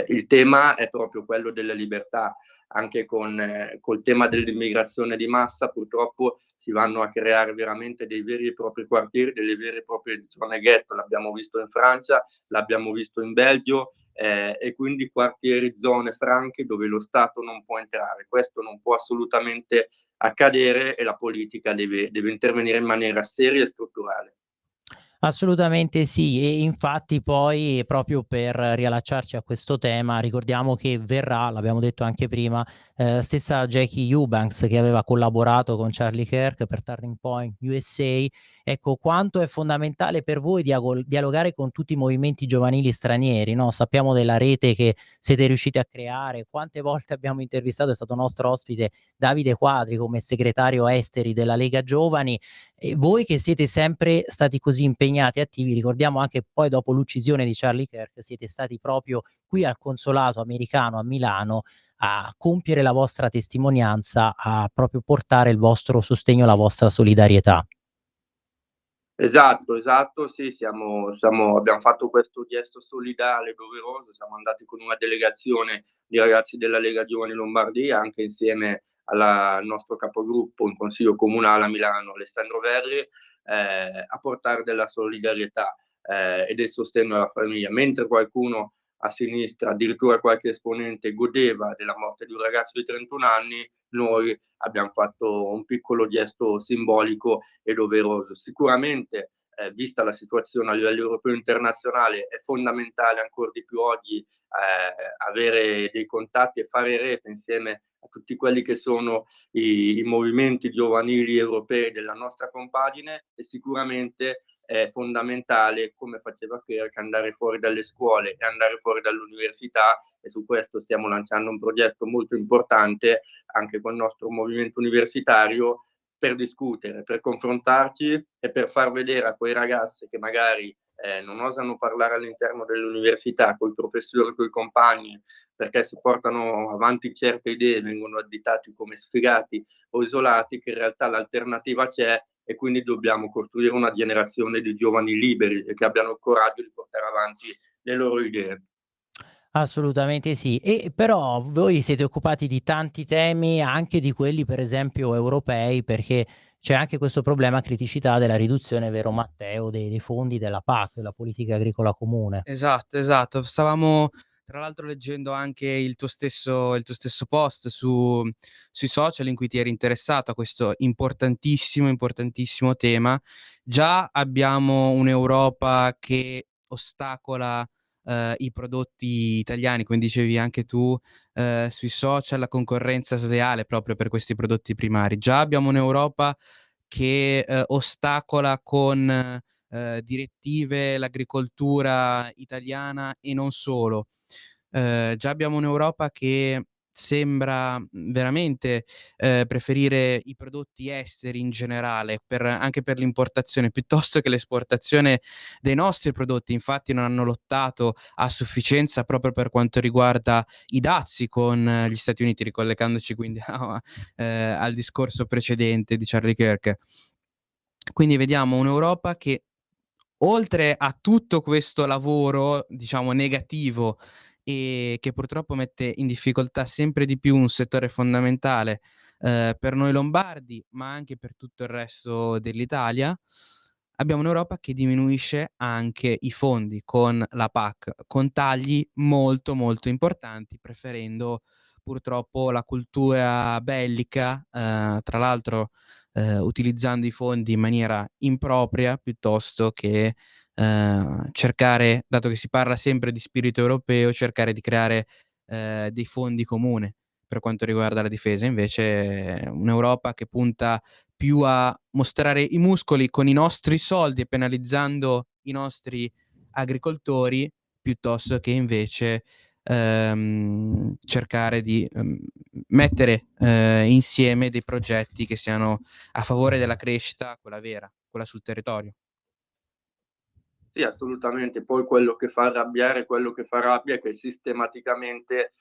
Il tema è proprio quello della libertà. Anche col tema dell'immigrazione di massa purtroppo si vanno a creare veramente dei veri e propri quartieri, delle vere e proprie zone ghetto. L'abbiamo visto in Francia, l'abbiamo visto in Belgio, e quindi quartieri, zone franche dove lo Stato non può entrare. Questo non può assolutamente accadere e la politica deve intervenire in maniera seria e strutturale. Assolutamente sì, e infatti poi proprio per riallacciarci a questo tema ricordiamo che verrà, l'abbiamo detto anche prima, stessa Jackie Eubanks che aveva collaborato con Charlie Kirk per Turning Point USA. Ecco, quanto è fondamentale per voi dialogare con tutti i movimenti giovanili stranieri, no? Sappiamo della rete che siete riusciti a creare, quante volte abbiamo intervistato, è stato nostro ospite Davide Quadri come segretario esteri della Lega Giovani, e voi che siete sempre stati così impegnati e attivi, ricordiamo anche poi dopo l'uccisione di Charlie Kirk siete stati proprio qui al consolato americano a Milano a compiere la vostra testimonianza, a proprio portare il vostro sostegno, la vostra solidarietà. Esatto, sì, abbiamo fatto questo gesto solidale, doveroso, siamo andati con una delegazione di ragazzi della Lega Giovani Lombardia, anche insieme al nostro capogruppo in Consiglio Comunale a Milano, Alessandro Verri, a portare della solidarietà e del sostegno alla famiglia, mentre qualcuno a sinistra, addirittura qualche esponente, godeva della morte di un ragazzo di 31 anni, noi abbiamo fatto un piccolo gesto simbolico e doveroso. Sicuramente, vista la situazione a livello europeo e internazionale, è fondamentale ancora di più oggi avere dei contatti e fare rete insieme a tutti quelli che sono i movimenti giovanili europei della nostra compagine, e sicuramente è fondamentale, come faceva Kirk, andare fuori dalle scuole e andare fuori dall'università, e su questo stiamo lanciando un progetto molto importante anche con il nostro movimento universitario, per discutere, per confrontarci e per far vedere a quei ragazzi che magari non osano parlare all'interno dell'università con i professori, con i compagni, perché si portano avanti certe idee, vengono additati come sfigati o isolati, che in realtà l'alternativa c'è, e quindi dobbiamo costruire una generazione di giovani liberi e che abbiano il coraggio di portare avanti le loro idee. Assolutamente sì. E però voi siete occupati di tanti temi, anche di quelli per esempio europei, perché c'è anche questo problema criticità della riduzione, vero Matteo, dei fondi della PAC, della politica agricola comune. Esatto, esatto. Stavamo tra l'altro leggendo anche il tuo stesso post sui social in cui ti eri interessato a questo importantissimo, importantissimo tema. Già abbiamo un'Europa che ostacola, i prodotti italiani, come dicevi anche tu, sui social, la concorrenza sleale proprio per questi prodotti primari. Già abbiamo un'Europa che, ostacola con direttive l'agricoltura italiana e non solo. Già abbiamo un'Europa che sembra, veramente, preferire i prodotti esteri in generale anche per l'importazione, piuttosto che l'esportazione dei nostri prodotti. Infatti non hanno lottato a sufficienza proprio per quanto riguarda i dazi con gli Stati Uniti, ricollegandoci quindi al discorso precedente di Charlie Kirk. Quindi vediamo un'Europa che, oltre a tutto questo lavoro, diciamo, negativo e che purtroppo mette in difficoltà sempre di più un settore fondamentale, per noi lombardi, ma anche per tutto il resto dell'Italia, abbiamo un'Europa che diminuisce anche i fondi con la PAC, con tagli molto, molto importanti, preferendo purtroppo la cultura bellica, tra l'altro, utilizzando i fondi in maniera impropria piuttosto che cercare, dato che si parla sempre di spirito europeo, cercare di creare dei fondi comune per quanto riguarda la difesa. Invece un'Europa che punta più a mostrare i muscoli con i nostri soldi e penalizzando i nostri agricoltori, piuttosto che invece cercare di mettere insieme dei progetti che siano a favore della crescita, quella vera, quella sul territorio. Sì, assolutamente. Poi quello che fa arrabbiare, quello che fa rabbia è che sistematicamente,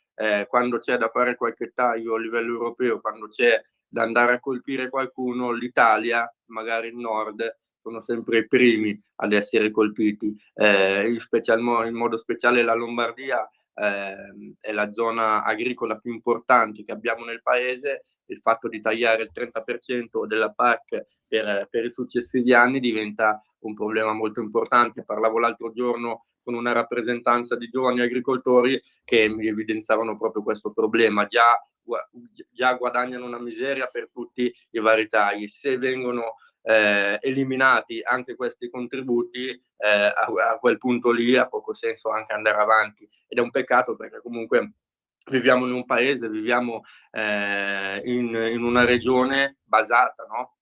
quando c'è da fare qualche taglio a livello europeo, quando c'è da andare a colpire qualcuno, l'Italia, magari il nord, sono sempre i primi ad essere colpiti. In modo speciale la Lombardia è la zona agricola più importante che abbiamo nel paese. Il fatto di tagliare il 30% della PAC per i successivi anni diventa un problema molto importante. Parlavo l'altro giorno con una rappresentanza di giovani agricoltori che mi evidenziavano proprio questo problema. Già guadagnano una miseria per tutti i vari tagli. Se vengono eliminati anche questi contributi, a quel punto lì ha poco senso anche andare avanti, ed è un peccato perché comunque viviamo in un paese, viviamo in una regione basata, no?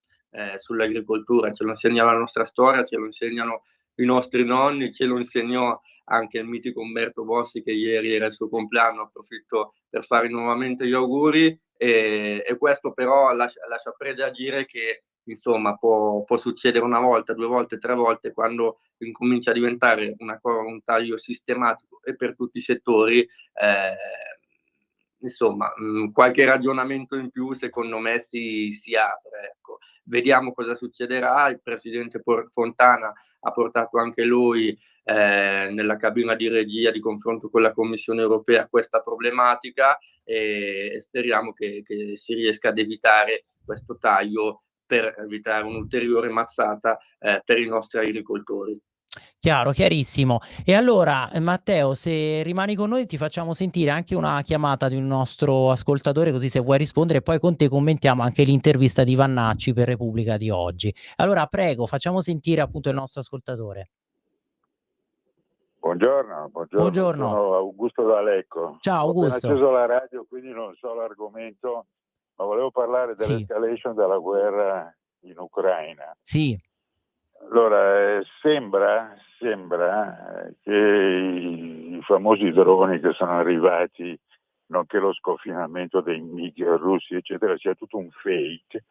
Sull'agricoltura. Ce lo insegna la nostra storia, ce lo insegnano i nostri nonni, ce lo insegnò anche il mitico Umberto Bossi, che ieri era il suo compleanno. Approfitto per fare nuovamente gli auguri, e questo però lascia presagire che insomma può succedere una volta, 2 volte, 3 volte, quando incomincia a diventare un taglio sistematico e per tutti i settori. Insomma, qualche ragionamento in più secondo me si apre, ecco. Vediamo cosa succederà. Il presidente Fontana ha portato anche lui nella cabina di regia di confronto con la Commissione europea questa problematica, e speriamo che si riesca ad evitare questo taglio, per evitare un'ulteriore mazzata per i nostri agricoltori. Chiaro, chiarissimo. E allora, Matteo, se rimani con noi ti facciamo sentire anche una chiamata di un nostro ascoltatore, così se vuoi rispondere, poi con te commentiamo anche l'intervista di Vannacci per Repubblica di oggi. Allora, prego, facciamo sentire appunto il nostro ascoltatore. Buongiorno, Buongiorno. sono Augusto da Lecco. Ciao Ho appena Augusto. acceso la radio, quindi non so l'argomento, ma volevo parlare dell'escalation della guerra in Ucraina. Sì. Allora, sembra che i famosi droni che sono arrivati, nonché lo sconfinamento dei MiG russi, eccetera, sia tutto un fake,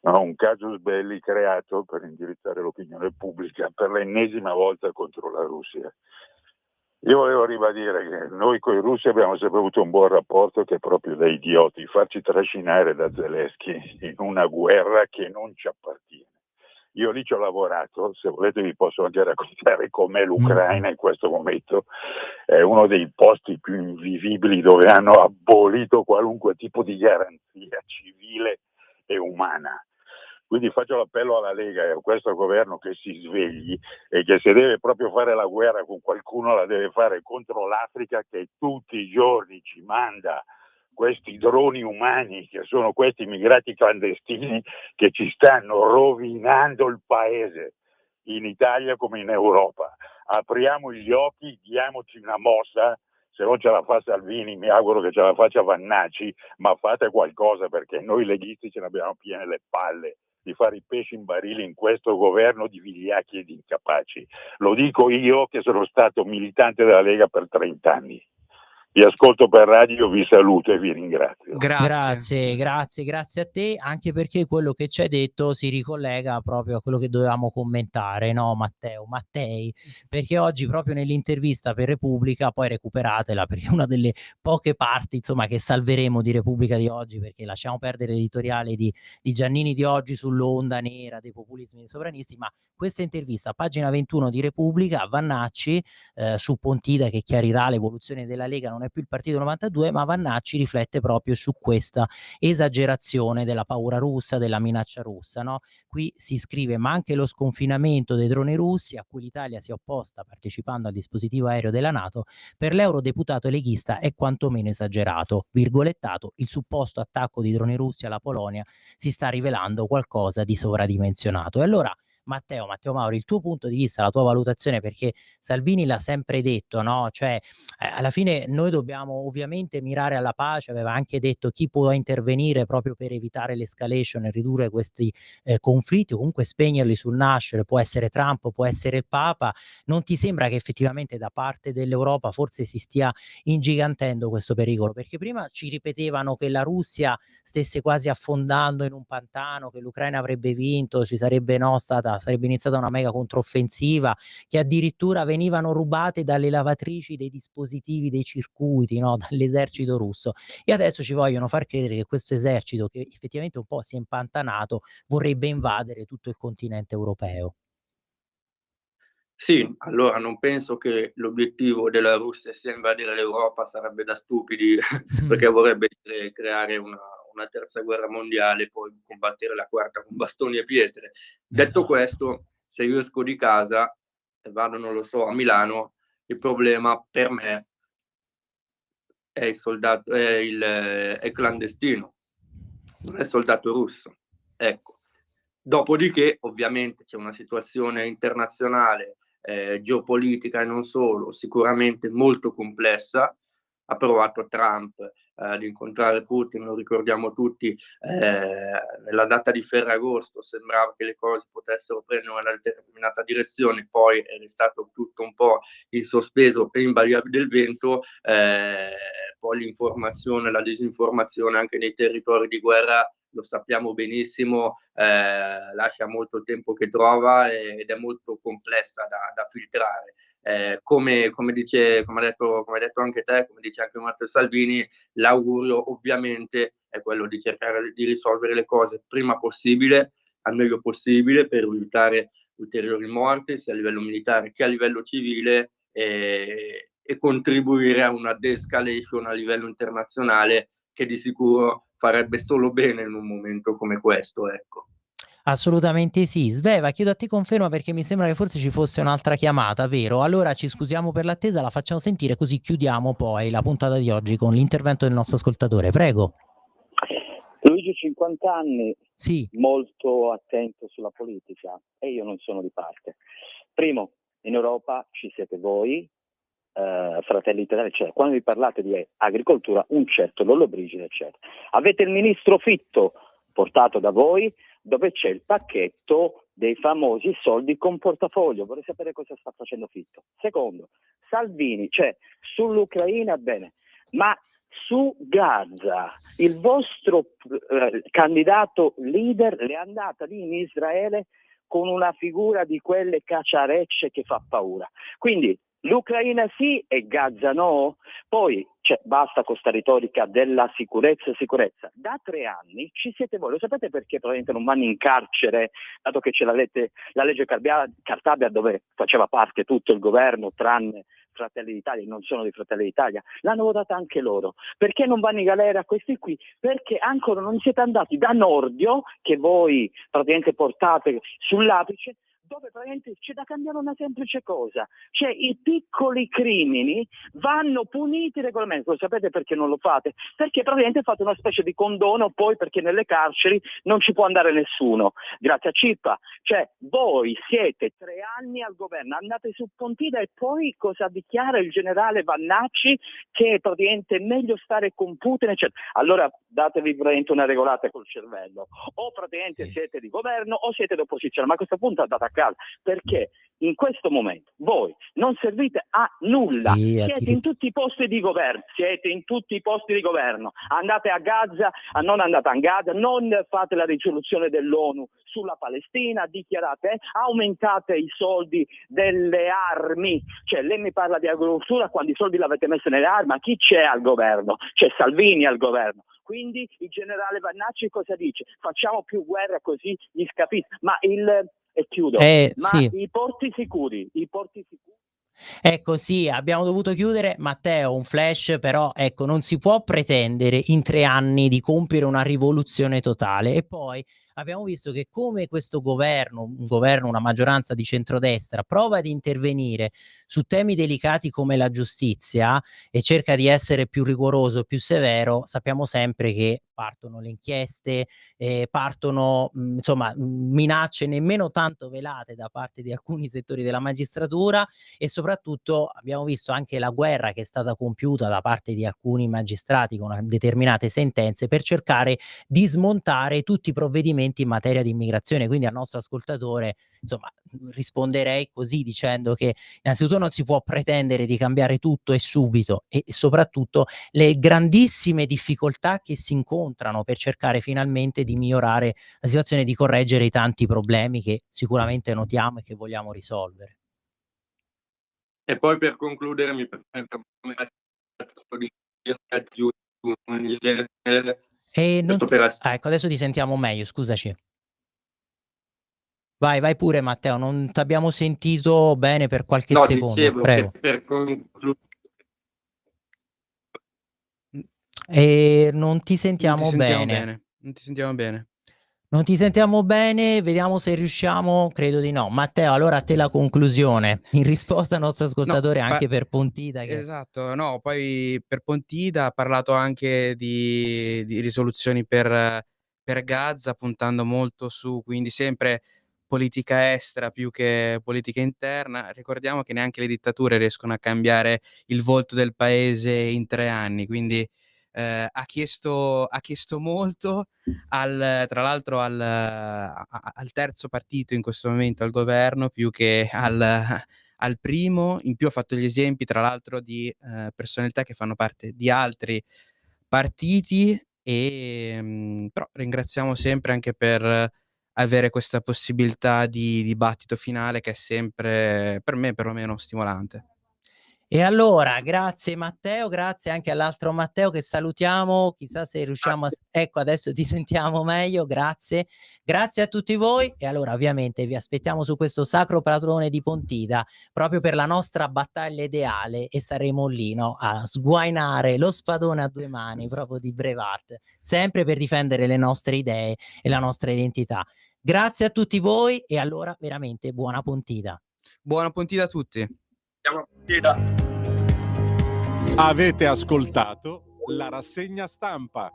no? Un casus belli creato per indirizzare l'opinione pubblica per l'ennesima volta contro la Russia. Io volevo ribadire che noi con i russi abbiamo sempre avuto un buon rapporto, che è proprio da idioti farci trascinare da Zelensky in una guerra che non ci appartiene. Io lì ci ho lavorato, se volete vi posso anche raccontare com'è l'Ucraina in questo momento. È uno dei posti più invivibili dove hanno abolito qualunque tipo di garanzia civile e umana. Quindi faccio l'appello alla Lega e a questo governo che si svegli e che se deve proprio fare la guerra con qualcuno la deve fare contro l'Africa, che tutti i giorni ci manda questi droni umani, che sono questi immigrati clandestini che ci stanno rovinando il paese, in Italia come in Europa. Apriamo gli occhi, diamoci una mossa. Se non ce la fa Salvini, mi auguro che ce la faccia Vannacci, ma fate qualcosa, perché noi leghisti ce ne abbiamo piene le palle di fare i pesci in barile in questo governo di vigliacchi e di incapaci. Lo dico io che sono stato militante della Lega per 30 anni. Vi ascolto per radio, vi saluto e vi ringrazio. Grazie a te, anche perché quello che ci hai detto si ricollega proprio a quello che dovevamo commentare, no Mattei, perché oggi proprio nell'intervista per Repubblica, poi recuperatela perché è una delle poche parti insomma che salveremo di Repubblica di oggi, perché lasciamo perdere l'editoriale di Giannini di oggi sull'onda nera dei populismi dei sovranisti, ma questa intervista, pagina 21 di Repubblica, Vannacci su Pontida che chiarirà l'evoluzione della Lega, non è più il partito 92, ma Vannacci riflette proprio su questa esagerazione della paura russa, della minaccia russa, no? Qui si scrive: ma anche lo sconfinamento dei droni russi, a cui l'Italia si è opposta partecipando al dispositivo aereo della NATO, per l'eurodeputato leghista è quantomeno esagerato. Virgolettato: il supposto attacco di droni russi alla Polonia si sta rivelando qualcosa di sovradimensionato. E allora Matteo Mauri, il tuo punto di vista, la tua valutazione, perché Salvini l'ha sempre detto, no? Cioè, alla fine noi dobbiamo ovviamente mirare alla pace, aveva anche detto chi può intervenire proprio per evitare l'escalation e ridurre questi conflitti, o comunque spegnerli sul nascere, può essere Trump, può essere il Papa. Non ti sembra che effettivamente da parte dell'Europa forse si stia ingigantendo questo pericolo? Perché prima ci ripetevano che la Russia stesse quasi affondando in un pantano, che l'Ucraina avrebbe vinto, sarebbe iniziata una mega controffensiva, che addirittura venivano rubate dalle lavatrici dei dispositivi, dei circuiti, no? Dall'esercito russo, e adesso ci vogliono far credere che questo esercito, che effettivamente un po' si è impantanato, vorrebbe invadere tutto il continente europeo. Sì, allora non penso che l'obiettivo della Russia sia invadere l'Europa, sarebbe da stupidi, perché vorrebbe dire creare una terza guerra mondiale e poi combattere la quarta con bastoni e pietre. Detto questo, se io esco di casa e vado, non lo so, a Milano, il problema per me è il soldato, è clandestino, non è soldato russo. Ecco. Dopodiché, ovviamente, c'è una situazione internazionale, geopolitica e non solo, sicuramente molto complessa. Ha provato Trump ad incontrare Putin, lo ricordiamo tutti, nella data di Ferragosto sembrava che le cose potessero prendere una determinata direzione, poi è restato tutto un po' in sospeso per invariabile del vento, poi l'informazione, la disinformazione anche nei territori di guerra, lo sappiamo benissimo, lascia molto tempo che trova ed è molto complessa da filtrare. Come hai detto anche te, come dice anche Matteo Salvini, l'augurio ovviamente è quello di cercare di risolvere le cose prima possibile, al meglio possibile, per evitare ulteriori morti sia a livello militare che a livello civile, e contribuire a una de-escalation a livello internazionale che di sicuro farebbe solo bene in un momento come questo, ecco. Assolutamente sì. Sveva, chiedo a te conferma, perché mi sembra che forse ci fosse un'altra chiamata, vero? Allora ci scusiamo per l'attesa, la facciamo sentire, così chiudiamo poi la puntata di oggi con l'intervento del nostro ascoltatore. Prego. Luigi, 50 anni, sì, molto attento sulla politica, e io non sono di parte. Primo, in Europa ci siete voi, Fratelli Italiani, cioè quando vi parlate di agricoltura, un certo Lollobrigida, eccetera. Avete il ministro Fitto, portato da voi, dove c'è il pacchetto dei famosi soldi con portafoglio. Vorrei sapere cosa sta facendo Fitto. Secondo, Salvini, cioè sull'Ucraina, bene, ma su Gaza il vostro candidato leader è andata lì in Israele con una figura di quelle cacciarecce che fa paura. Quindi L'Ucraina sì e Gaza no? Poi basta con sta retorica della sicurezza. Da 3 anni ci siete voi. Lo sapete perché probabilmente non vanno in carcere, dato che c'è la legge Cartabia dove faceva parte tutto il governo tranne Fratelli d'Italia, non sono di Fratelli d'Italia, l'hanno votata anche loro. Perché non vanno in galera questi qui? Perché ancora non siete andati da Nordio, che voi praticamente portate sull'apice, dove praticamente c'è da cambiare una semplice cosa, cioè i piccoli crimini vanno puniti regolarmente. Lo sapete perché non lo fate? Perché praticamente fate una specie di condono, poi perché nelle carceri non ci può andare nessuno, grazie a Cippa. Cioè voi siete 3 anni al governo, andate su Pontida e poi cosa dichiara il generale Vannacci? Che praticamente è meglio stare con Putin, eccetera. Allora datevi praticamente una regolata col cervello, o praticamente siete di governo o siete di opposizione, ma a questo punto andate a casa, perché in questo momento voi non servite a nulla, siete in tutti i posti di governo, andate a Gaza, non andate a Gaza, non fate la risoluzione dell'ONU sulla Palestina, dichiarate, aumentate i soldi delle armi, cioè lei mi parla di agricoltura quando i soldi l'avete messi nelle armi, ma chi c'è al governo? C'è Salvini al governo. Quindi il generale Vannacci cosa dice? Facciamo più guerra così gli scafisti. E chiudo. Sì. I porti sicuri. Ecco, sì, abbiamo dovuto chiudere. Matteo, un flash, però ecco, non si può pretendere in 3 anni di compiere una rivoluzione totale. E poi abbiamo visto che come questo governo, una maggioranza di centrodestra, prova ad intervenire su temi delicati come la giustizia e cerca di essere più rigoroso, più severo, sappiamo sempre che partono le inchieste, partono minacce nemmeno tanto velate da parte di alcuni settori della magistratura, e soprattutto abbiamo visto anche la guerra che è stata compiuta da parte di alcuni magistrati con determinate sentenze per cercare di smontare tutti i provvedimenti in materia di immigrazione. Quindi al nostro ascoltatore risponderei così, dicendo che innanzitutto non si può pretendere di cambiare tutto e subito, e soprattutto le grandissime difficoltà che si incontrano per cercare finalmente di migliorare la situazione, di correggere i tanti problemi che sicuramente notiamo e che vogliamo risolvere. E poi per concludere mi permetto ecco, adesso ti sentiamo meglio, scusaci. Vai pure Matteo, non ti abbiamo sentito bene per qualche secondo. Dicevo prego. che per concludere Non ti sentiamo bene. Non ti sentiamo bene. Non ti sentiamo bene, vediamo se riusciamo, credo di no. Matteo, allora a te la conclusione, in risposta al nostro ascoltatore, anche per Pontida. Esatto, no, poi per Pontida ha parlato anche di risoluzioni per Gaza, puntando molto su, quindi sempre politica estera più che politica interna. Ricordiamo che neanche le dittature riescono a cambiare il volto del paese in 3 anni, quindi ha chiesto molto tra l'altro al terzo partito in questo momento al governo più che al primo. In più ha fatto gli esempi tra l'altro di personalità che fanno parte di altri partiti, e però ringraziamo sempre anche per avere questa possibilità di dibattito finale che è sempre, per me perlomeno, stimolante. E allora, grazie Matteo, grazie anche all'altro Matteo che salutiamo, chissà se riusciamo ecco, adesso ti sentiamo meglio, grazie a tutti voi. E allora ovviamente vi aspettiamo su questo sacro patrone di Pontida proprio per la nostra battaglia ideale, e saremo lì, no, a sguainare lo spadone a 2 mani proprio di Brevard, sempre per difendere le nostre idee e la nostra identità. Grazie a tutti voi, e allora veramente buona Pontida. Buona Pontida a tutti. Avete ascoltato la rassegna stampa.